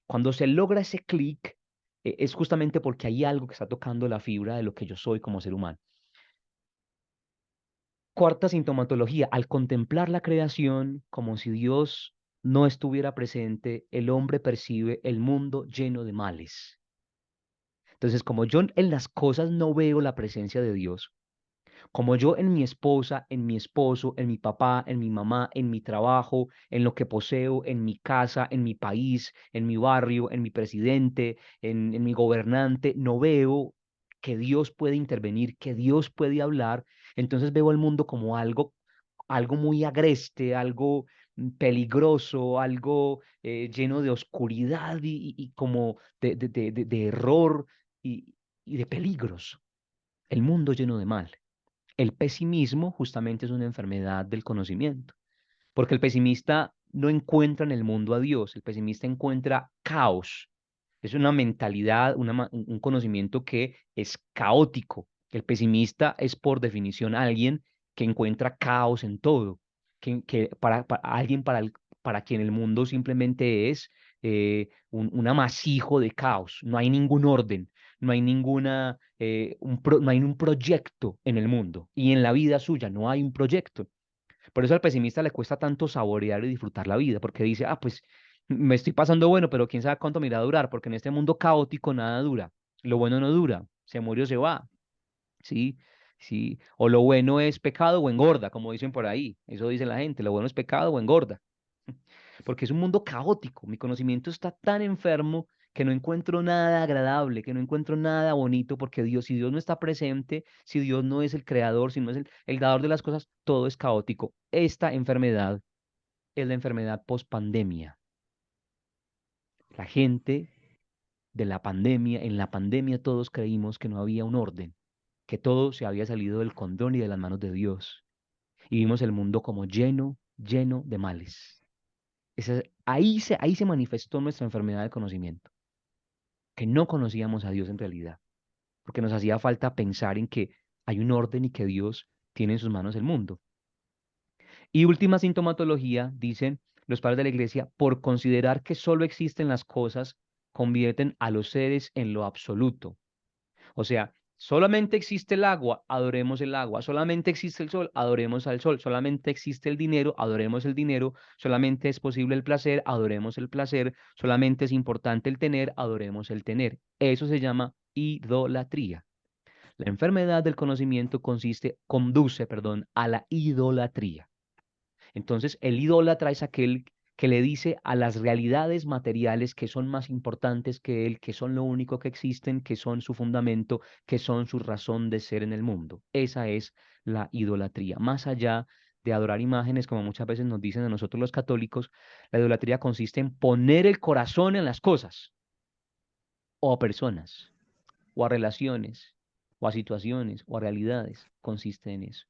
Cuando se logra ese clic, es justamente porque hay algo que está tocando la fibra de lo que yo soy como ser humano. Cuarta sintomatología, al contemplar la creación como si Dios no estuviera presente, el hombre percibe el mundo lleno de males. Entonces, como yo en las cosas no veo la presencia de Dios, como yo en mi esposa, en mi esposo, en mi papá, en mi mamá, en mi trabajo, en lo que poseo, en mi casa, en mi país, en mi barrio, en mi presidente, en mi gobernante, no veo que Dios puede intervenir, que Dios puede hablar, entonces veo el mundo como algo muy agreste, algo peligroso, algo lleno de oscuridad y como de error y, y de peligros. El mundo lleno de mal. El pesimismo justamente es una enfermedad del conocimiento. Porque el pesimista no encuentra en el mundo a Dios, el pesimista encuentra caos. Es una mentalidad, un conocimiento que es caótico. El pesimista es por definición alguien que encuentra caos en todo, que alguien para quien el mundo simplemente es un amasijo de caos. No hay ningún orden, no hay no hay un proyecto en el mundo y en la vida suya no hay un proyecto. Por eso al pesimista le cuesta tanto saborear y disfrutar la vida, porque dice, ah, pues me estoy pasando bueno, pero quién sabe cuánto me irá a durar, porque en este mundo caótico nada dura. Lo bueno no dura, se murió, se va, ¿sí? Sí. O lo bueno es pecado o engorda, como dicen por ahí. Eso dice la gente, lo bueno es pecado o engorda. Porque es un mundo caótico. Mi conocimiento está tan enfermo que no encuentro nada agradable, que no encuentro nada bonito, porque Dios, si Dios no está presente, si Dios no es el creador, si no es el dador de las cosas, todo es caótico. Esta enfermedad es la enfermedad post-pandemia. La gente de la pandemia, en la pandemia todos creímos que no había un orden, que todo se había salido del control y de las manos de Dios. Y vimos el mundo como lleno, lleno de males. Ahí se manifestó nuestra enfermedad de conocimiento, que no conocíamos a Dios en realidad, porque nos hacía falta pensar en que hay un orden y que Dios tiene en sus manos el mundo. Y última sintomatología, dicen los padres de la iglesia, por considerar que solo existen las cosas, convierten a los seres en lo absoluto. O sea, solamente existe el agua, adoremos el agua. Solamente existe el sol, adoremos al sol. Solamente existe el dinero, adoremos el dinero. Solamente es posible el placer, adoremos el placer. Solamente es importante el tener, adoremos el tener. Eso se llama idolatría. La enfermedad del conocimiento conduce, perdón, a la idolatría. Entonces, el idólatra es aquel que le dice a las realidades materiales que son más importantes que él, que son lo único que existen, que son su fundamento, que son su razón de ser en el mundo. Esa es la idolatría. Más allá de adorar imágenes, como muchas veces nos dicen a nosotros los católicos, la idolatría consiste en poner el corazón en las cosas o a personas o a relaciones, o a situaciones, o a realidades, consiste en eso.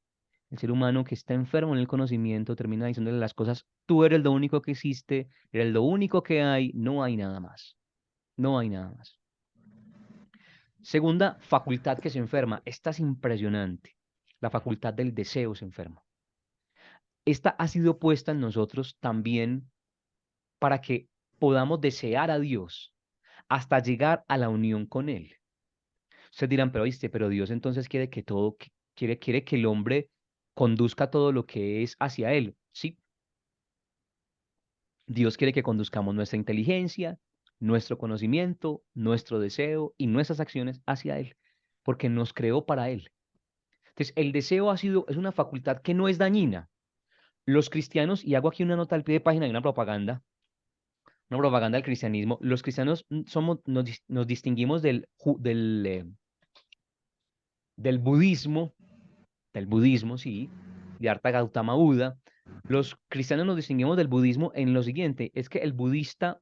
El ser humano que está enfermo en el conocimiento termina diciéndole las cosas, tú eres lo único que existe, eres lo único que hay, no hay nada más, no hay nada más. Segunda facultad que se enferma, esta es impresionante, la facultad del deseo se enferma. Esta ha sido puesta en nosotros también para que podamos desear a Dios hasta llegar a la unión con Él. Ustedes dirán, pero viste, pero Dios entonces quiere que quiere que el hombre conduzca todo lo que es hacia él. Sí, Dios quiere que conduzcamos nuestra inteligencia, nuestro conocimiento, nuestro deseo y nuestras acciones hacia él, porque nos creó para él. Entonces, el deseo es una facultad que no es dañina. Los cristianos, y hago aquí una nota al pie de página de una propaganda del cristianismo, los cristianos nos distinguimos del budismo sí, de Arta Gautama Buda. Los cristianos nos distinguimos del budismo en lo siguiente, es que el budista,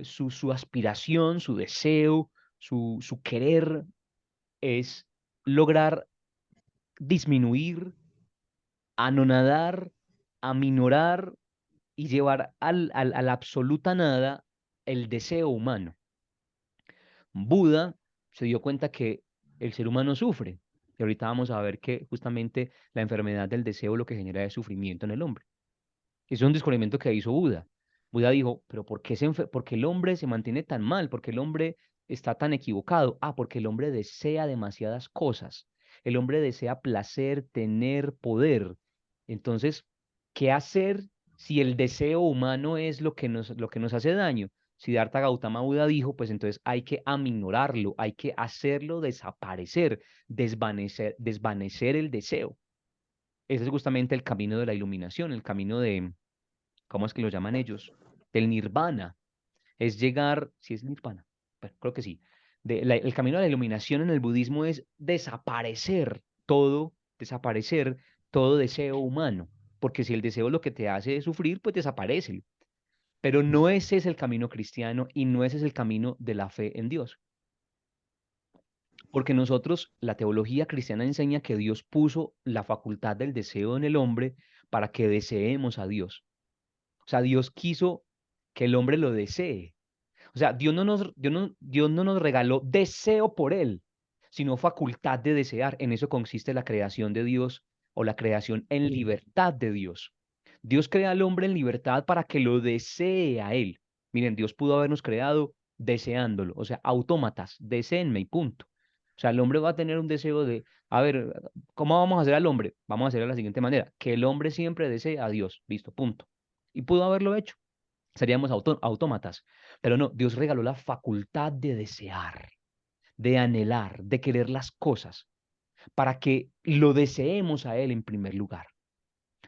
su aspiración, su deseo, su querer es lograr disminuir, anonadar, aminorar y llevar a la absoluta nada el deseo humano. Buda se dio cuenta que el ser humano sufre. Y ahorita vamos a ver que justamente la enfermedad del deseo lo que genera es sufrimiento en el hombre. Ese es un descubrimiento que hizo Buda. Buda dijo, pero ¿por qué el hombre se mantiene tan mal? ¿Por qué el hombre está tan equivocado? Ah, porque el hombre desea demasiadas cosas. El hombre desea placer, tener poder. Entonces, ¿qué hacer si el deseo humano es lo que nos hace daño? Siddhartha Gautama Buda dijo, pues entonces hay que aminorarlo, hay que hacerlo desaparecer, desvanecer el deseo. Ese es justamente el camino de la iluminación, el camino de, ¿cómo es que lo llaman ellos? Del nirvana. Es llegar, si es nirvana, bueno, creo que sí. El camino de la iluminación en el budismo es desaparecer todo deseo humano. Porque si el deseo lo que te hace sufrir, pues desaparece. Pero no ese es el camino cristiano y no ese es el camino de la fe en Dios. Porque nosotros, la teología cristiana enseña que Dios puso la facultad del deseo en el hombre para que deseemos a Dios. O sea, Dios quiso que el hombre lo desee. O sea, Dios no nos regaló deseo por él, sino facultad de desear. En eso consiste la creación de Dios o la creación en libertad de Dios. Dios crea al hombre en libertad para que lo desee a él. Miren, Dios pudo habernos creado deseándolo, o sea, autómatas, deseenme y punto. O sea, el hombre va a tener un deseo de, a ver, ¿cómo vamos a hacer al hombre? Vamos a hacer de la siguiente manera, que el hombre siempre desee a Dios, listo, punto. Y pudo haberlo hecho, seríamos autómatas. Pero no, Dios regaló la facultad de desear, de anhelar, de querer las cosas, para que lo deseemos a Él en primer lugar,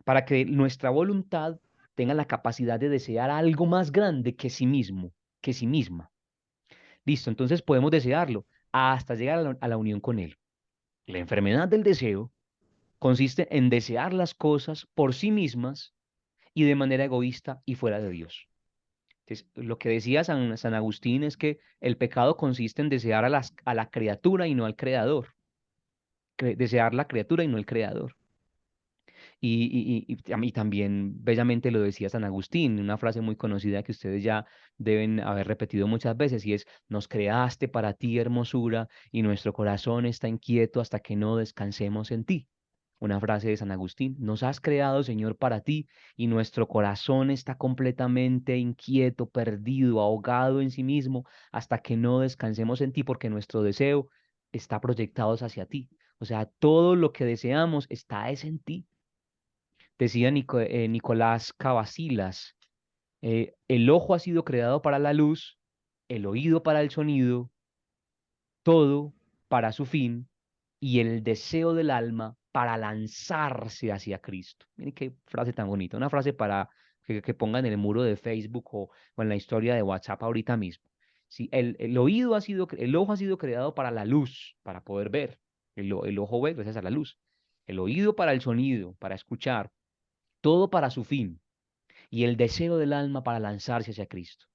para que nuestra voluntad tenga la capacidad de desear algo más grande que sí mismo, que sí misma. Listo, entonces podemos desearlo hasta llegar a la unión con Él. La enfermedad del deseo consiste en desear las cosas por sí mismas y de manera egoísta y fuera de Dios. Entonces, lo que decía San Agustín es que el pecado consiste en desear a la criatura y no al creador. Desear la criatura y no el creador. A mí también bellamente lo decía San Agustín, una frase muy conocida que ustedes ya deben haber repetido muchas veces, y es, nos creaste para ti hermosura y nuestro corazón está inquieto hasta que no descansemos en ti. Una frase de San Agustín, nos has creado, Señor, para ti y nuestro corazón está completamente inquieto, perdido, ahogado en sí mismo hasta que no descansemos en ti porque nuestro deseo está proyectado hacia ti. O sea, todo lo que deseamos está es en ti. Decía Nicolás Cavasilas, el ojo ha sido creado para la luz, el oído para el sonido, todo para su fin y el deseo del alma para lanzarse hacia Cristo. Miren qué frase tan bonita, una frase para que pongan en el muro de Facebook o en la historia de WhatsApp ahorita mismo. Sí, el ojo ha sido creado para la luz, para poder ver. El ojo ve gracias a la luz. El oído para el sonido, para escuchar, todo para su fin, y el deseo del alma para lanzarse hacia Cristo.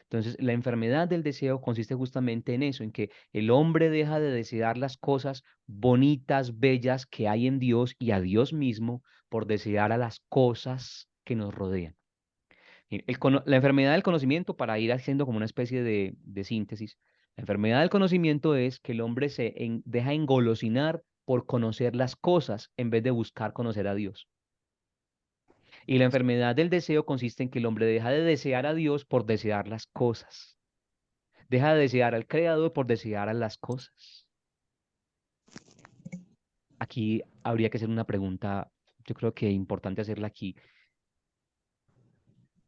Entonces, la enfermedad del deseo consiste justamente en eso, en que el hombre deja de desear las cosas bonitas, bellas que hay en Dios y a Dios mismo por desear a las cosas que nos rodean. Y la enfermedad del conocimiento, para ir haciendo como una especie de síntesis, la enfermedad del conocimiento es que el hombre deja engolosinar por conocer las cosas en vez de buscar conocer a Dios. Y la enfermedad del deseo consiste en que el hombre deja de desear a Dios por desear las cosas. Deja de desear al Creador por desear a las cosas. Aquí habría que hacer una pregunta, yo creo que importante hacerla aquí.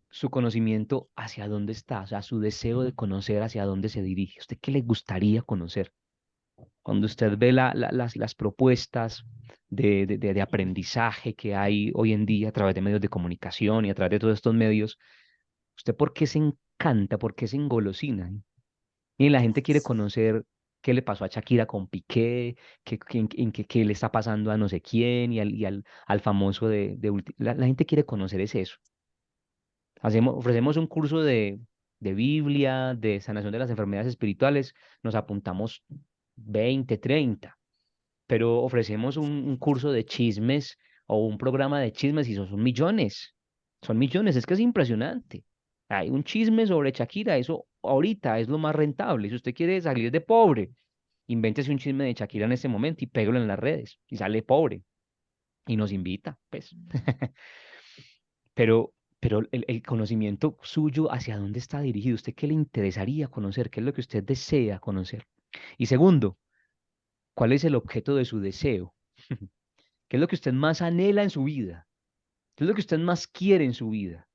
Su conocimiento, ¿hacia dónde está? O sea, su deseo de conocer, ¿hacia dónde se dirige? ¿A usted qué le gustaría conocer? Cuando usted ve las propuestas de aprendizaje que hay hoy en día a través de medios de comunicación y a través de todos estos medios, ¿usted por qué se encanta, por qué se engolosina? Y la gente quiere conocer qué le pasó a Shakira con Piqué, qué le está pasando a no sé quién al famoso la gente quiere conocer es eso. Ofrecemos un curso de Biblia, de sanación de las enfermedades espirituales, nos apuntamos 20, 30, pero ofrecemos un curso de chismes o un programa de chismes y son millones. Son millones, es que es impresionante. Hay un chisme sobre Shakira, eso ahorita es lo más rentable. Si usted quiere salir de pobre, invéntese un chisme de Shakira en este momento y pégalo en las redes y sale pobre y nos invita, pues. Pero el conocimiento suyo, ¿hacia dónde está dirigido? ¿Usted qué le interesaría conocer? ¿Qué es lo que usted desea conocer? Y segundo, ¿cuál es el objeto de su deseo? ¿Qué es lo que usted más anhela en su vida? ¿Qué es lo que usted más quiere en su vida?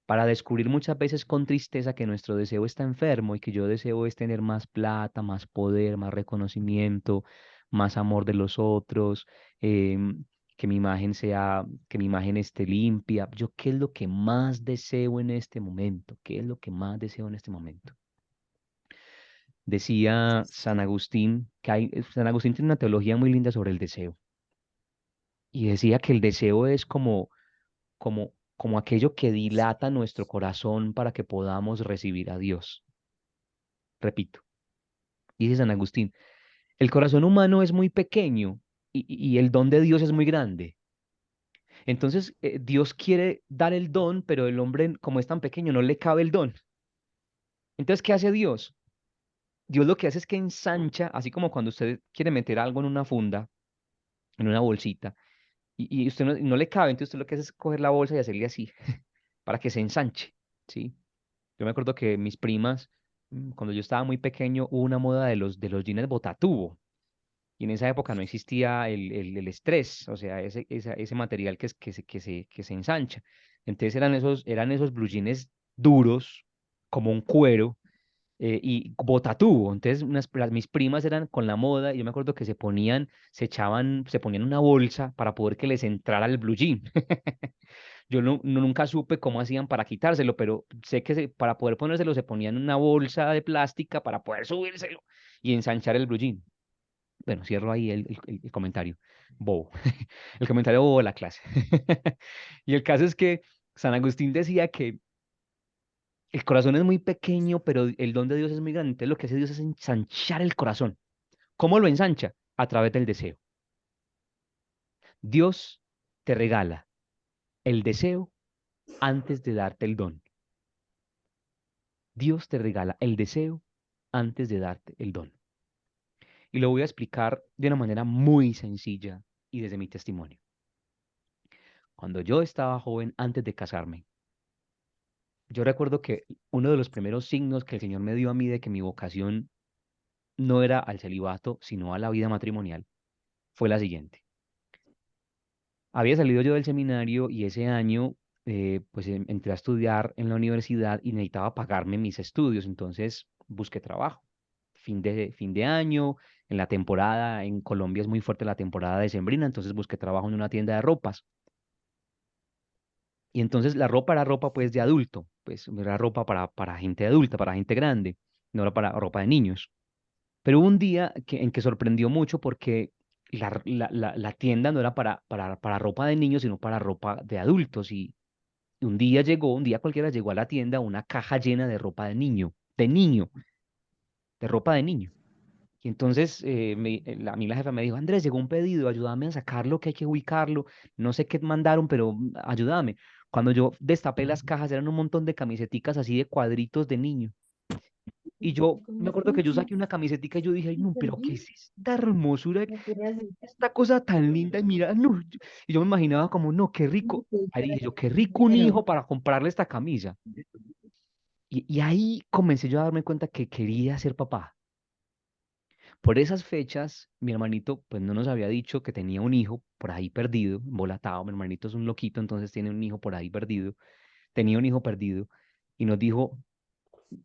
Para descubrir muchas veces con tristeza que nuestro deseo está enfermo y que yo deseo es tener más plata, más poder, más reconocimiento, más amor de los otros, que mi imagen esté limpia. Yo, ¿qué es lo que más deseo en este momento? ¿Qué es lo que más deseo en este momento? Decía San Agustín, San Agustín tiene una teología muy linda sobre el deseo y decía que el deseo es como aquello que dilata nuestro corazón para que podamos recibir a Dios. Repito, dice San Agustín, el corazón humano es muy pequeño y el don de Dios es muy grande. Entonces, Dios quiere dar el don, pero el hombre, como es tan pequeño, no le cabe el don. Entonces, ¿qué hace Dios? Dios lo que hace es que ensancha, así como cuando usted quiere meter algo en una funda, en una bolsita, y usted no le cabe, entonces usted lo que hace es coger la bolsa y hacerle así, para que se ensanche, ¿sí? Yo me acuerdo que mis primas, cuando yo estaba muy pequeño, hubo una moda de los jeans botatubo. Y en esa época no existía el estrés, o sea, ese material que se ensancha. Entonces eran esos blue jeans duros, como un cuero, y botatubo. Entonces mis primas eran con la moda, y yo me acuerdo que se ponían una bolsa para poder que les entrara el blue jean. Yo nunca supe cómo hacían para quitárselo, pero sé que para poder ponérselo se ponían una bolsa de plástica para poder subírselo y ensanchar el blue jean. Bueno, cierro ahí el comentario bobo. El comentario bobo de la clase. Y el caso es que San Agustín decía que el corazón es muy pequeño, pero el don de Dios es muy grande. Entonces lo que hace Dios es ensanchar el corazón. ¿Cómo lo ensancha? A través del deseo. Dios te regala el deseo antes de darte el don. Dios te regala el deseo antes de darte el don. Y lo voy a explicar de una manera muy sencilla y desde mi testimonio. Cuando yo estaba joven, antes de casarme, yo recuerdo que uno de los primeros signos que el Señor me dio a mí de que mi vocación no era al celibato, sino a la vida matrimonial, fue la siguiente. Había salido yo del seminario y ese año, pues entré a estudiar en la universidad y necesitaba pagarme mis estudios, entonces busqué trabajo. Fin de año, en la temporada, en Colombia es muy fuerte la temporada decembrina, entonces busqué trabajo en una tienda de ropas. Y entonces la ropa era ropa pues de adulto, pues era ropa para gente adulta, para gente grande, no era para ropa de niños. Pero hubo un día en que sorprendió mucho porque la tienda no era para ropa de niños, sino para ropa de adultos. Y un día cualquiera llegó a la tienda una caja llena de ropa de niño, de ropa de niño. Y entonces a mí la jefa me dijo, Andrés, llegó un pedido, ayúdame a sacarlo, que hay que ubicarlo. No sé qué mandaron, pero ayúdame. Cuando yo destapé las cajas, eran un montón de camiseticas así de cuadritos de niño. Y yo me acuerdo que yo saqué una camisetica y yo dije, ay, no, pero ¿qué es esta hermosura? ¿Qué es esta cosa tan linda? Y mira, no. Y yo me imaginaba como, no, qué rico. Ahí dije yo, qué rico un hijo para comprarle esta camisa. Y ahí comencé yo a darme cuenta que quería ser papá. Por esas fechas, mi hermanito, pues no nos había dicho que tenía un hijo por ahí perdido, embolatado. Mi hermanito es un loquito, entonces tiene un hijo por ahí perdido. Tenía un hijo perdido y nos dijo,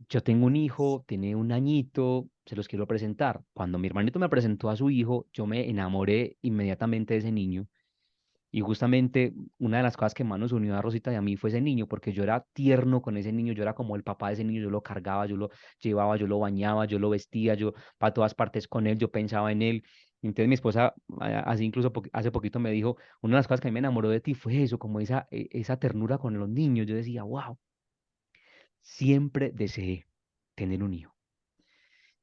yo tengo un hijo, tiene un añito, se los quiero presentar. Cuando mi hermanito me presentó a su hijo, yo me enamoré inmediatamente de ese niño. Y justamente una de las cosas que más nos unió a Rosita y a mí fue ese niño, porque yo era tierno con ese niño, yo era como el papá de ese niño, yo lo cargaba, yo lo llevaba, yo lo bañaba, yo lo vestía, yo para todas partes con él, yo pensaba en él. Entonces mi esposa, así incluso hace poquito me dijo, una de las cosas que a mí me enamoró de ti fue eso, como esa ternura con los niños. Yo decía, wow, siempre deseé tener un hijo.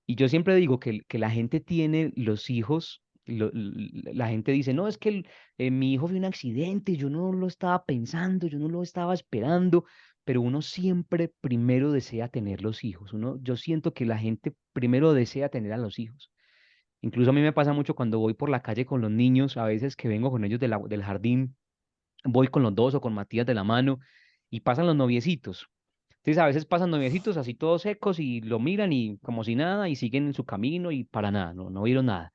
Y yo siempre digo que la gente tiene los hijos, la gente dice, no, es que mi hijo fue un accidente, yo no lo estaba pensando, yo no lo estaba esperando, pero uno siempre primero desea tener los hijos. Yo siento que la gente primero desea tener a los hijos. Incluso a mí me pasa mucho cuando voy por la calle con los niños, a veces que vengo con ellos del jardín, voy con los dos o con Matías de la mano y pasan los noviecitos. Entonces a veces pasan noviecitos así todos secos y lo miran y como si nada y siguen en su camino y para nada, no vieron nada.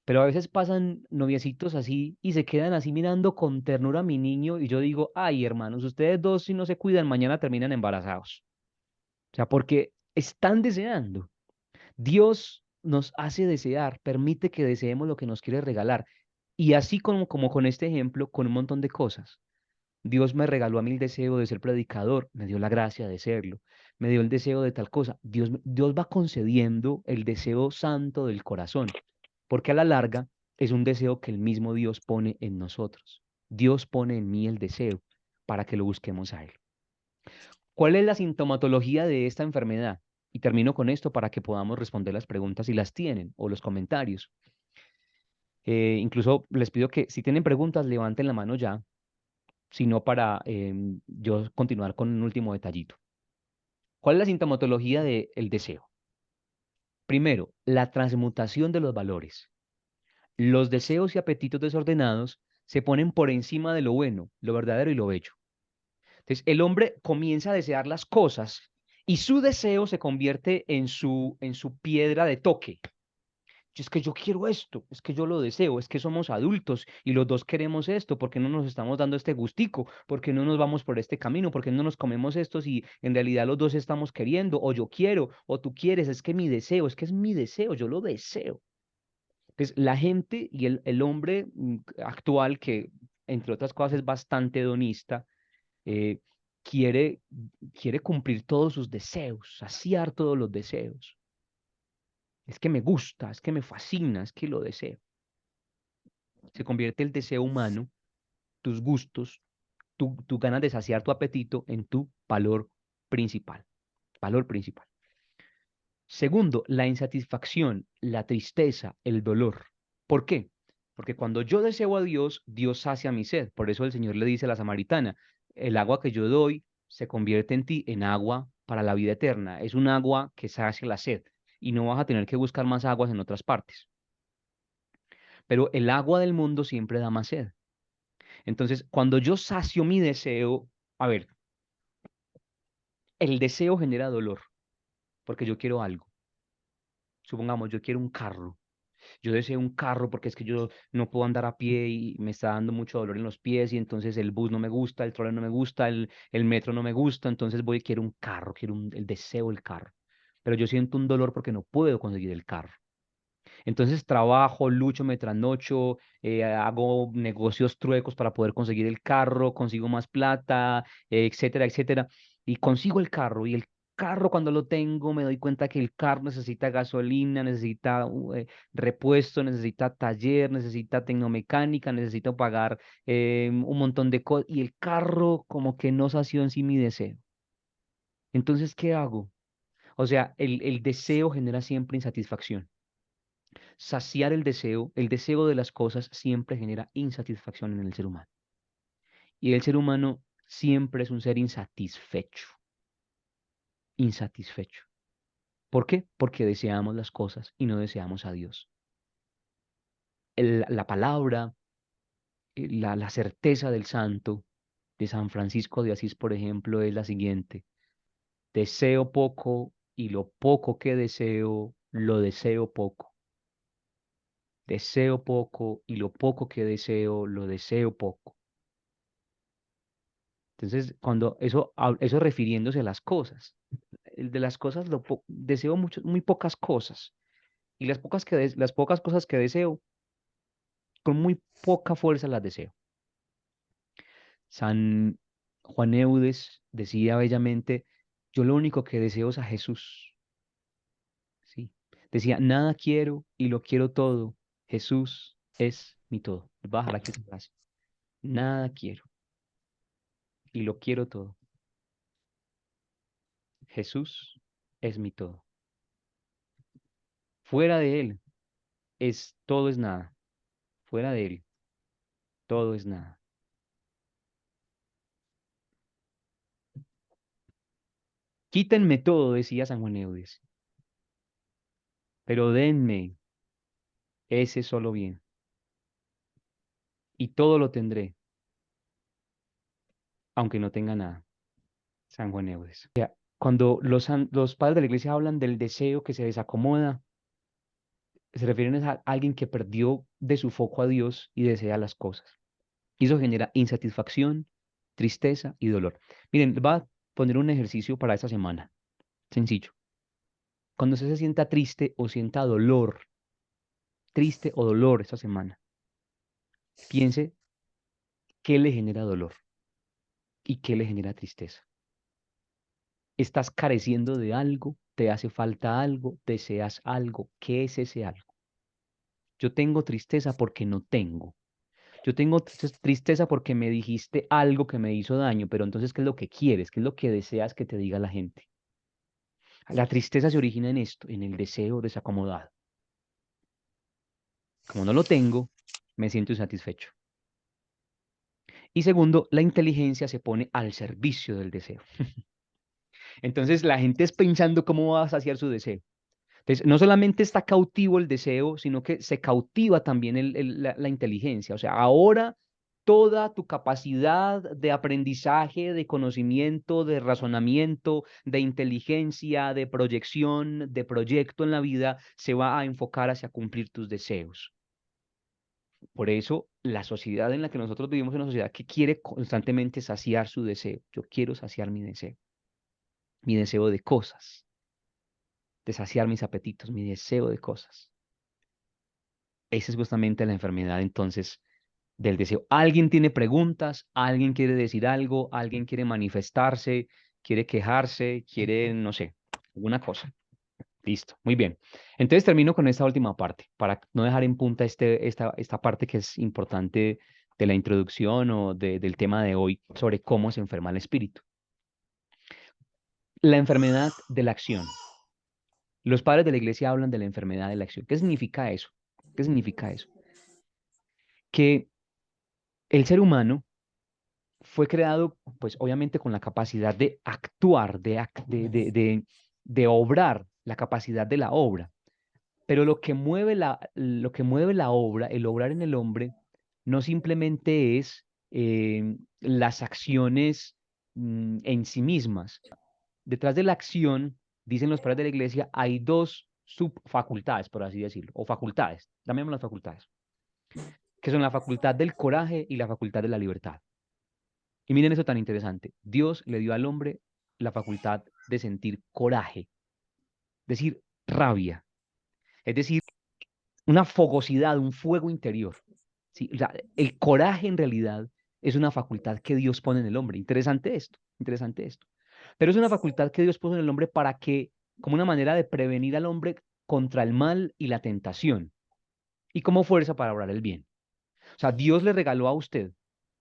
Pero a veces pasan noviecitos así y se quedan así mirando con ternura a mi niño y yo digo, ay hermanos, ustedes dos si no se cuidan mañana terminan embarazados. O sea, porque están deseando. Dios nos hace desear, permite que deseemos lo que nos quiere regalar. Y así como con este ejemplo, con un montón de cosas. Dios me regaló a mí el deseo de ser predicador, me dio la gracia de serlo, me dio el deseo de tal cosa. Dios va concediendo el deseo santo del corazón, porque a la larga es un deseo que el mismo Dios pone en nosotros. Dios pone en mí el deseo para que lo busquemos a Él. ¿Cuál es la sintomatología de esta enfermedad? Y termino con esto para que podamos responder las preguntas si las tienen o los comentarios. Incluso les pido que si tienen preguntas, levanten la mano ya sino para yo continuar con un último detallito. ¿Cuál es la sintomatología del deseo? Primero, la transmutación de los valores. Los deseos y apetitos desordenados se ponen por encima de lo bueno, lo verdadero y lo bello. Entonces, el hombre comienza a desear las cosas y su deseo se convierte en su piedra de toque. Es que yo quiero esto, es que yo lo deseo, es que somos adultos y los dos queremos esto, ¿por qué no nos estamos dando este gustico? ¿Por qué no nos vamos por este camino? ¿Por qué no nos comemos esto si en realidad los dos estamos queriendo? O yo quiero, o tú quieres, es que mi deseo, es que es mi deseo, yo lo deseo. Entonces, la gente y el hombre actual, que entre otras cosas es bastante hedonista, eh, quiere, quiere cumplir todos sus deseos, saciar todos los deseos. Es que me gusta, es que me fascina, es que lo deseo. Se convierte el deseo humano, tus gustos, tu ganas de saciar tu apetito en tu valor principal. Valor principal. Segundo, la insatisfacción, la tristeza, el dolor. ¿Por qué? Porque cuando yo deseo a Dios, Dios sacia mi sed. Por eso el Señor le dice a la samaritana, el agua que yo doy se convierte en ti en agua para la vida eterna. Es un agua que sacia la sed y no vas a tener que buscar más aguas en otras partes. Pero el agua del mundo siempre da más sed. Entonces, cuando yo sacio mi deseo, a ver, el deseo genera dolor, porque yo quiero algo. Supongamos, yo quiero un carro. Yo deseo un carro porque es que yo no puedo andar a pie y me está dando mucho dolor en los pies y entonces el bus no me gusta, el troleo no me gusta, el metro no me gusta, entonces voy y quiero un carro, quiero el deseo del carro. Pero yo siento un dolor porque no puedo conseguir el carro. Entonces trabajo, lucho, me trasnocho, hago negocios truecos para poder conseguir el carro, consigo más plata, etcétera, etcétera. Y consigo el carro y el carro cuando lo tengo me doy cuenta que el carro necesita gasolina, necesita repuesto, necesita taller, necesita tecnomecánica, necesito pagar un montón de cosas y el carro como que no sació en sí mi deseo. Entonces, ¿qué hago? O sea, el deseo genera siempre insatisfacción. Saciar el deseo de las cosas siempre genera insatisfacción en el ser humano. Y el ser humano siempre es un ser insatisfecho, insatisfecho. ¿Por qué? Porque deseamos las cosas y no deseamos a Dios. La palabra, la certeza del santo de San Francisco de Asís, por ejemplo, es la siguiente. Deseo poco y lo poco que deseo, lo deseo poco. Deseo poco y lo poco que deseo, lo deseo poco. Entonces, cuando eso, eso refiriéndose a las cosas, el de las cosas deseo mucho, muy pocas cosas y las pocas cosas que deseo, con muy poca fuerza las deseo. San Juan Eudes decía bellamente, yo lo único que deseo es a Jesús, ¿sí? Decía, nada quiero y lo quiero todo, Jesús es mi todo. Voy a dejar aquí esa frase. Nada quiero y lo quiero todo, Jesús es mi todo. Fuera de Él todo es nada. Fuera de Él, todo es nada. Quítenme todo, decía San Juan Eudes, pero denme ese solo bien, y todo lo tendré, aunque no tenga nada. San Juan Eudes. O sea, cuando los padres de la iglesia hablan del deseo que se desacomoda, se refieren a alguien que perdió de su foco a Dios y desea las cosas. Y eso genera insatisfacción, tristeza y dolor. Miren, va a poner un ejercicio para esta semana. Sencillo. Cuando usted se sienta triste o sienta dolor, triste o dolor esta semana, piense qué le genera dolor y qué le genera tristeza. ¿Estás careciendo de algo? ¿Te hace falta algo? ¿Deseas algo? ¿Qué es ese algo? Yo tengo tristeza porque no tengo. Yo tengo tristeza porque me dijiste algo que me hizo daño, pero entonces, ¿qué es lo que quieres? ¿Qué es lo que deseas que te diga la gente? La tristeza se origina en esto, en el deseo desacomodado. Como no lo tengo, me siento insatisfecho. Y segundo, la inteligencia se pone al servicio del deseo. Entonces la gente es pensando cómo va a saciar su deseo. Entonces, no solamente está cautivo el deseo, sino que se cautiva también la inteligencia. O sea, ahora toda tu capacidad de aprendizaje, de conocimiento, de razonamiento, de inteligencia, de proyección, de proyecto en la vida, se va a enfocar hacia cumplir tus deseos. Por eso, la sociedad en la que nosotros vivimos es una sociedad que quiere constantemente saciar su deseo. Yo quiero saciar mi deseo de cosas, de saciar mis apetitos, mi deseo de cosas. Esa es justamente la enfermedad entonces del deseo. ¿Alguien tiene preguntas? ¿Alguien quiere decir algo? ¿Alguien quiere manifestarse? ¿Quiere quejarse? ¿Quiere, no sé, alguna cosa? Listo, muy bien. Entonces termino con esta última parte, para no dejar en punta esta parte que es importante de la introducción o del tema de hoy sobre cómo se enferma el espíritu. La enfermedad de la acción. Los padres de la iglesia hablan de la enfermedad de la acción. ¿Qué significa eso? ¿Qué significa eso? Que el ser humano fue creado, pues obviamente con la capacidad de actuar, de obrar, la capacidad de la obra. Pero lo que mueve la obra, el obrar en el hombre, no simplemente es las acciones en sí mismas. Detrás de la acción, dicen los padres de la iglesia, hay dos subfacultades, por así decirlo, o facultades, llamémoslas facultades, que son la facultad del coraje y la facultad de la libertad. Y miren eso tan interesante. Dios le dio al hombre la facultad de sentir coraje, es decir, rabia, es decir, una fogosidad, un fuego interior. ¿Sí? O sea, el coraje en realidad es una facultad que Dios pone en el hombre. Interesante esto, interesante esto. Pero es una facultad que Dios puso en el hombre para que, como una manera de prevenir al hombre contra el mal y la tentación, y como fuerza para obrar el bien. O sea, Dios le regaló a usted,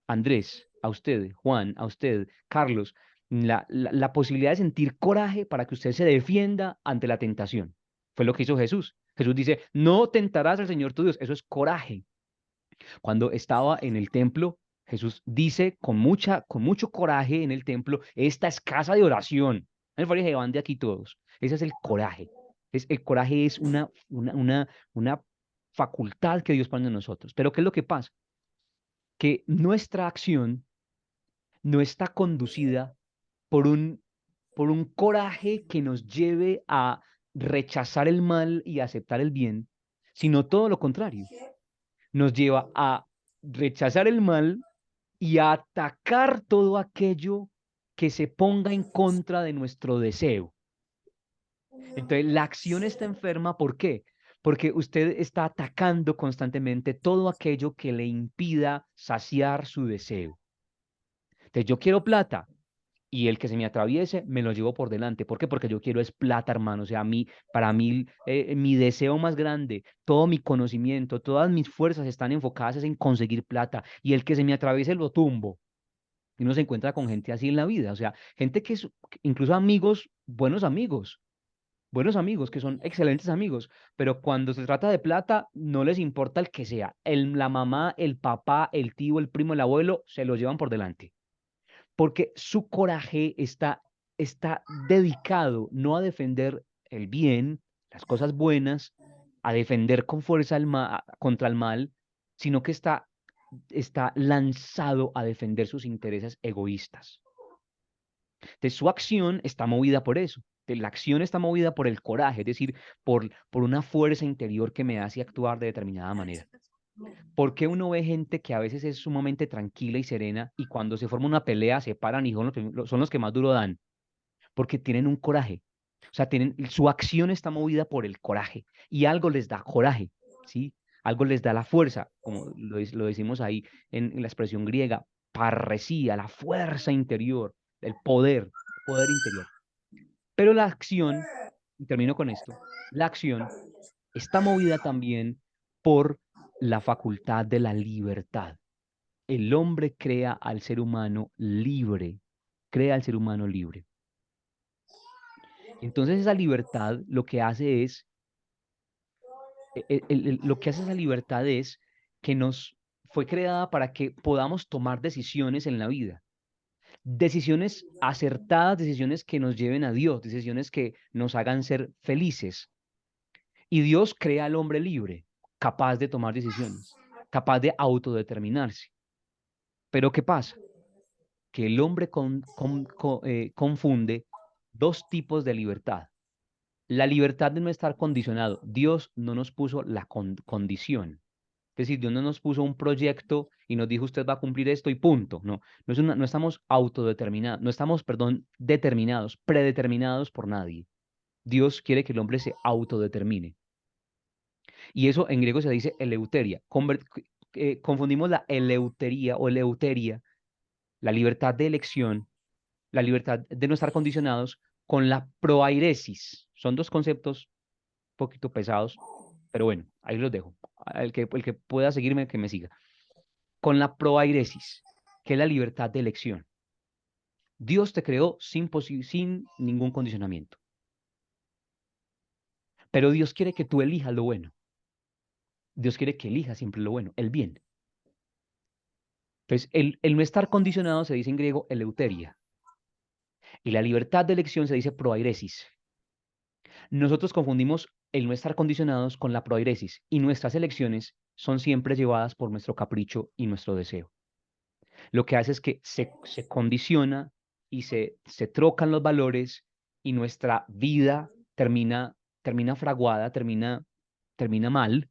Andrés, a usted, Juan, a usted, Carlos, la posibilidad de sentir coraje para que usted se defienda ante la tentación. Fue lo que hizo Jesús. Jesús dice, no tentarás al Señor tu Dios. Eso es coraje. Cuando estaba en el templo, Jesús dice con mucho coraje en el templo, esta es casa de oración. El fariseo van de aquí todos. Ese es el coraje. El coraje es una facultad que Dios pone en nosotros. Pero ¿qué es lo que pasa? Que nuestra acción no está conducida por por un coraje que nos lleve a rechazar el mal y aceptar el bien, sino todo lo contrario. Nos lleva a rechazar el mal y a atacar todo aquello que se ponga en contra de nuestro deseo. Entonces, la acción está enferma, ¿por qué? Porque usted está atacando constantemente todo aquello que le impida saciar su deseo. Entonces, yo quiero plata y el que se me atraviese me lo llevo por delante. ¿Por qué? Porque yo quiero es plata, hermano. O sea, para mí, mi deseo más grande, todo mi conocimiento, todas mis fuerzas están enfocadas en conseguir plata y el que se me atraviese lo tumbo. Y uno se encuentra con gente así en la vida, o sea, gente que es incluso amigos, buenos amigos, que son excelentes amigos, pero cuando se trata de plata, no les importa el que sea. La mamá, el papá, el tío, el primo, el abuelo, se lo llevan por delante, porque su coraje está dedicado no a defender el bien, las cosas buenas, a defender con fuerza contra el mal, sino que está lanzado a defender sus intereses egoístas. Entonces, su acción está movida por eso. La acción está movida por el coraje, es decir, por una fuerza interior que me hace actuar de determinada manera. ¿Por qué uno ve gente que a veces es sumamente tranquila y serena y cuando se forma una pelea se paran y son los que más duro dan? Porque tienen un coraje. O sea, su acción está movida por el coraje y algo les da coraje, ¿sí? Algo les da la fuerza, como lo decimos ahí en la expresión griega, parresía, la fuerza interior, el poder interior. Pero la acción, y termino con esto, la acción está movida también por la facultad de la libertad. El hombre crea al ser humano libre, crea al ser humano libre. Entonces esa libertad lo que hace es, lo que hace esa libertad es que nos fue creada para que podamos tomar decisiones en la vida. Decisiones acertadas, decisiones que nos lleven a Dios, decisiones que nos hagan ser felices. Y Dios crea al hombre libre, capaz de tomar decisiones, capaz de autodeterminarse. Pero ¿qué pasa? Que el hombre confunde dos tipos de libertad. La libertad de no estar condicionado. Dios no nos puso la condición. Es decir, Dios no nos puso un proyecto y nos dijo usted va a cumplir esto y punto. No, no estamos autodeterminados, no estamos, perdón, determinados, predeterminados por nadie. Dios quiere que el hombre se autodetermine. Y eso en griego se dice eleuteria. Confundimos la eleutería o eleuteria, la libertad de elección, la libertad de no estar condicionados, con la proairesis. Son dos conceptos un poquito pesados, pero bueno, ahí los dejo. El que pueda seguirme, que me siga. Con la proairesis, que es la libertad de elección. Dios te creó sin ningún condicionamiento, pero Dios quiere que tú elijas lo bueno. Dios quiere que elijas siempre lo bueno, el bien. Entonces, el no estar condicionado se dice en griego eleuteria, y la libertad de elección se dice proairesis. Nosotros confundimos el no estar condicionados con la proairesis, y nuestras elecciones son siempre llevadas por nuestro capricho y nuestro deseo. Lo que hace es que se condiciona y se trocan los valores y nuestra vida termina fraguada, termina mal,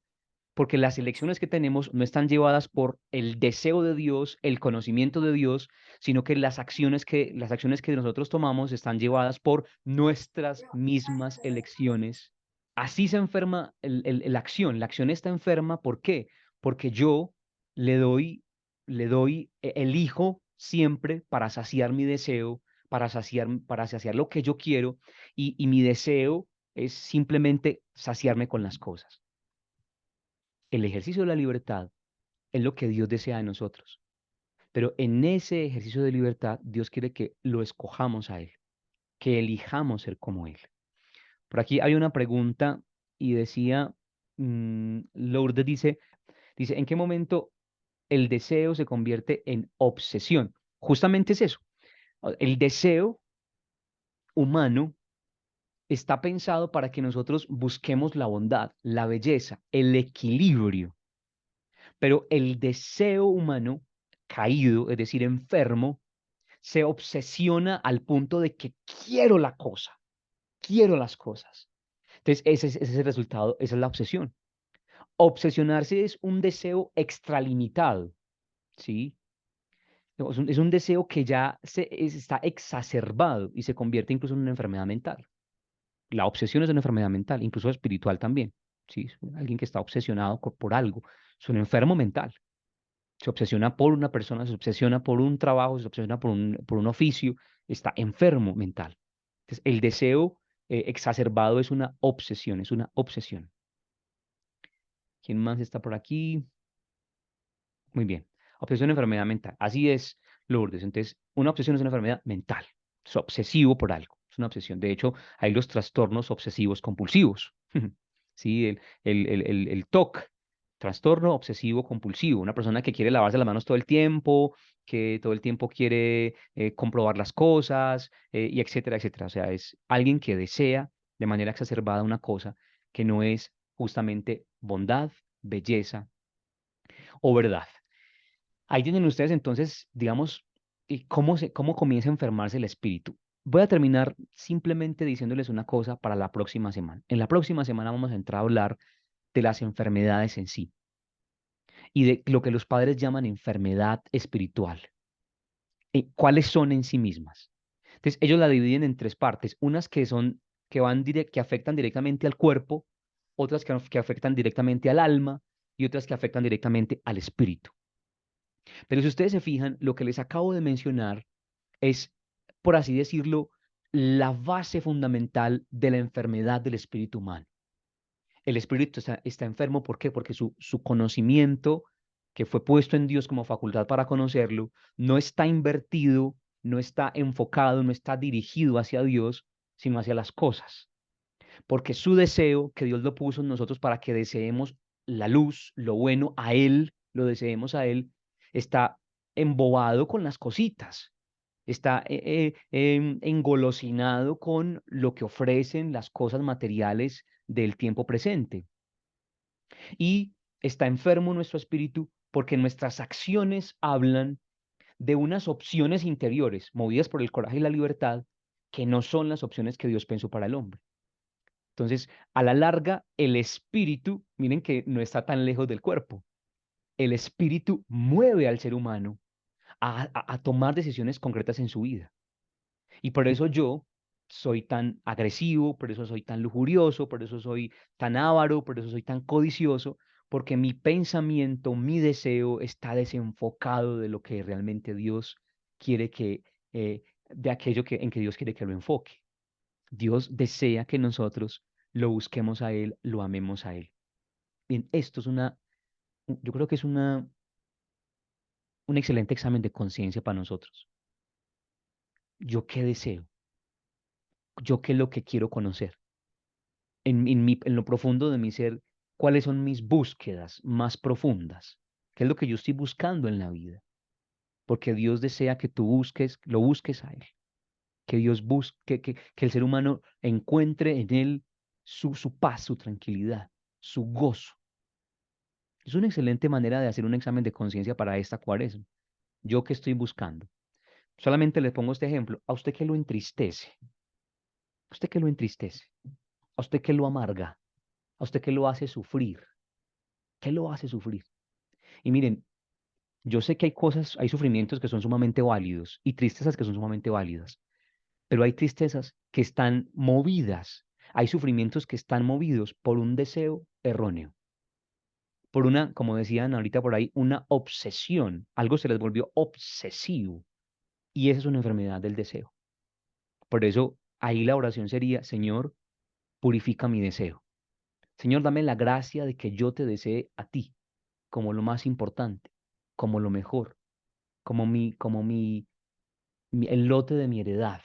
porque las elecciones que tenemos no están llevadas por el deseo de Dios, el conocimiento de Dios, sino que las acciones que nosotros tomamos están llevadas por nuestras mismas elecciones. Así se enferma la acción está enferma, ¿por qué? Porque yo le doy, elijo siempre para saciar mi deseo, para saciar lo que yo quiero, y mi deseo es simplemente saciarme con las cosas. El ejercicio de la libertad es lo que Dios desea de nosotros, pero en ese ejercicio de libertad Dios quiere que lo escojamos a Él, que elijamos ser como Él. Por aquí hay una pregunta y decía, Lourdes dice, ¿en qué momento el deseo se convierte en obsesión? Justamente es eso. El deseo humano está pensado para que nosotros busquemos la bondad, la belleza, el equilibrio. Pero el deseo humano caído, es decir, enfermo, se obsesiona al punto de que quiero la cosa, quiero las cosas. Entonces, ese es el resultado, esa es la obsesión. Obsesionarse es un deseo extralimitado, ¿sí? No, es un deseo que ya está exacerbado y se convierte incluso en una enfermedad mental. La obsesión es una enfermedad mental, incluso espiritual también, ¿sí? Es alguien que está obsesionado por algo, es un enfermo mental. Se obsesiona por una persona, se obsesiona por un trabajo, se obsesiona por un oficio, está enfermo mental. Entonces, el deseo exacerbado es una obsesión, es una obsesión. ¿Quién más está por aquí? Muy bien. Obsesión, enfermedad mental. Así es, Lourdes. Entonces, una obsesión es una enfermedad mental. Es obsesivo por algo. Es una obsesión. De hecho, hay los trastornos obsesivos compulsivos. Sí, el TOC, trastorno obsesivo compulsivo. Una persona que quiere lavarse las manos todo el tiempo, que todo el tiempo quiere comprobar las cosas, y etcétera, etcétera. O sea, es alguien que desea de manera exacerbada una cosa que no es justamente bondad, belleza o verdad. Ahí tienen ustedes entonces, digamos, cómo comienza a enfermarse el espíritu. Voy a terminar simplemente diciéndoles una cosa para la próxima semana. En la próxima semana vamos a entrar a hablar de las enfermedades en sí y de lo que los padres llaman enfermedad espiritual. ¿Cuáles son en sí mismas? Entonces, ellos la dividen en tres partes, unas que afectan directamente al cuerpo, otras que afectan directamente al alma y otras que afectan directamente al espíritu. Pero si ustedes se fijan, lo que les acabo de mencionar es, por así decirlo, la base fundamental de la enfermedad del espíritu humano. El espíritu está enfermo, ¿por qué? Porque su conocimiento, que fue puesto en Dios como facultad para conocerlo, no está invertido, no está enfocado, no está dirigido hacia Dios, sino hacia las cosas. Porque su deseo, que Dios lo puso en nosotros para que deseemos la luz, lo bueno a Él, lo deseemos a Él, está embobado con las cositas, está engolosinado con lo que ofrecen las cosas materiales del tiempo presente. Y está enfermo nuestro espíritu porque nuestras acciones hablan de unas opciones interiores movidas por el coraje y la libertad que no son las opciones que Dios pensó para el hombre. Entonces, a la larga, el espíritu, miren que no está tan lejos del cuerpo, el espíritu mueve al ser humano a tomar decisiones concretas en su vida. Y por eso yo soy tan agresivo, por eso soy tan lujurioso, por eso soy tan avaro, por eso soy tan codicioso, porque mi pensamiento, mi deseo está desenfocado de lo que realmente Dios quiere de aquello en que Dios quiere que lo enfoque. Dios desea que nosotros lo busquemos a Él, lo amemos a Él. Bien, esto es yo creo que es un excelente examen de conciencia para nosotros. ¿Yo qué deseo? ¿Yo qué es lo que quiero conocer? En lo profundo de mi ser, ¿cuáles son mis búsquedas más profundas? ¿Qué es lo que yo estoy buscando en la vida? Porque Dios desea que tú lo busques a Él, que Dios busque, que el ser humano encuentre en Él su paz, su tranquilidad, su gozo. Es una excelente manera de hacer un examen de conciencia para esta cuaresma. ¿Yo qué estoy buscando? Solamente le pongo este ejemplo. ¿A usted qué lo entristece? ¿A usted qué lo entristece? ¿A usted qué lo amarga? ¿A usted qué lo hace sufrir? ¿Qué lo hace sufrir? Y miren, yo sé que hay cosas, hay sufrimientos que son sumamente válidos y tristezas que son sumamente válidas, pero hay tristezas que están movidas, hay sufrimientos que están movidos por un deseo erróneo, por una, como decían ahorita por ahí, una obsesión, algo se les volvió obsesivo y esa es una enfermedad del deseo. Por eso ahí la oración sería, Señor, purifica mi deseo. Señor, dame la gracia de que yo te desee a ti como lo más importante, como lo mejor, como el lote de mi heredad.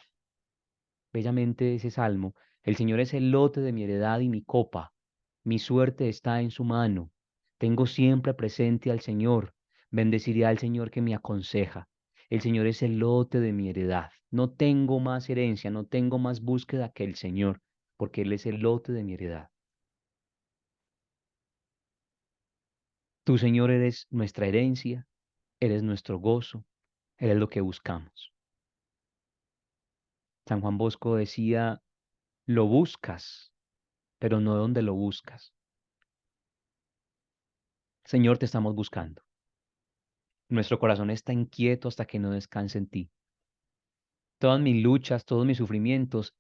Bellamente ese salmo. El Señor es el lote de mi heredad y mi copa. Mi suerte está en su mano. Tengo siempre presente al Señor. Bendeciré al Señor que me aconseja. El Señor es el lote de mi heredad. No tengo más herencia, no tengo más búsqueda que el Señor, porque Él es el lote de mi heredad. Tú, Señor, eres nuestra herencia, eres nuestro gozo, eres lo que buscamos. San Juan Bosco decía, lo buscas, pero no donde lo buscas. Señor, te estamos buscando. Nuestro corazón está inquieto hasta que no descanse en ti. Todas mis luchas, todos mis sufrimientos,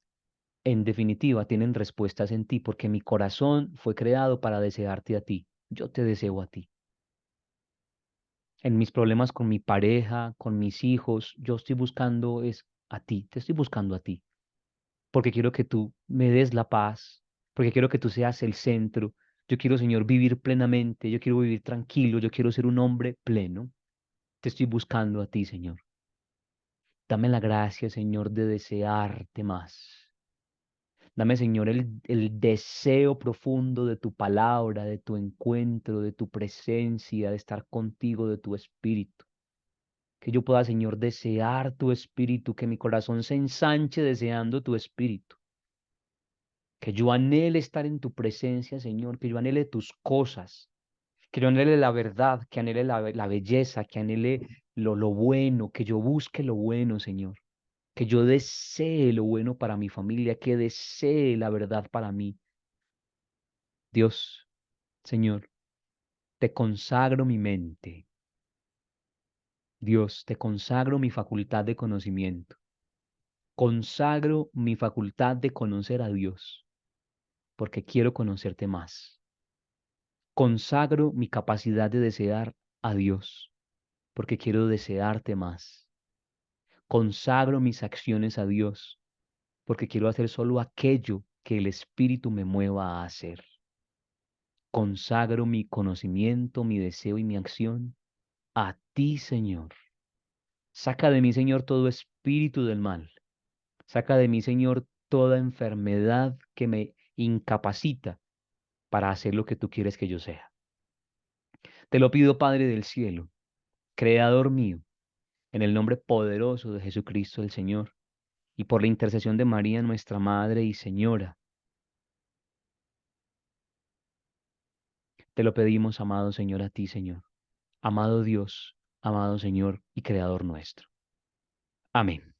en definitiva, tienen respuestas en ti, porque mi corazón fue creado para desearte a ti. Yo te deseo a ti. En mis problemas con mi pareja, con mis hijos, yo estoy buscando es a ti, te estoy buscando a ti, porque quiero que tú me des la paz, porque quiero que tú seas el centro. Yo quiero, Señor, vivir plenamente, yo quiero vivir tranquilo, yo quiero ser un hombre pleno. Te estoy buscando a ti, Señor. Dame la gracia, Señor, de desearte más. Dame, Señor, el deseo profundo de tu palabra, de tu encuentro, de tu presencia, de estar contigo, de tu espíritu. Que yo pueda, Señor, desear tu espíritu, que mi corazón se ensanche deseando tu espíritu. Que yo anhele estar en tu presencia, Señor, que yo anhele tus cosas, que yo anhele la verdad, que anhele la belleza, que anhele lo bueno, que yo busque lo bueno, Señor. Que yo desee lo bueno para mi familia, que desee la verdad para mí. Dios, Señor, te consagro mi mente. Dios, te consagro mi facultad de conocimiento. Consagro mi facultad de conocer a Dios, porque quiero conocerte más. Consagro mi capacidad de desear a Dios, porque quiero desearte más. Consagro mis acciones a Dios, porque quiero hacer solo aquello que el Espíritu me mueva a hacer. Consagro mi conocimiento, mi deseo y mi acción a ti, Señor. Saca de mí, Señor, todo espíritu del mal. Saca de mí, Señor, toda enfermedad que me incapacita para hacer lo que tú quieres que yo sea. Te lo pido, Padre del cielo, Creador mío, en el nombre poderoso de Jesucristo el Señor, y por la intercesión de María, nuestra Madre y Señora, te lo pedimos, amado Señor, a ti, Señor, amado Dios, amado Señor y Creador nuestro. Amén.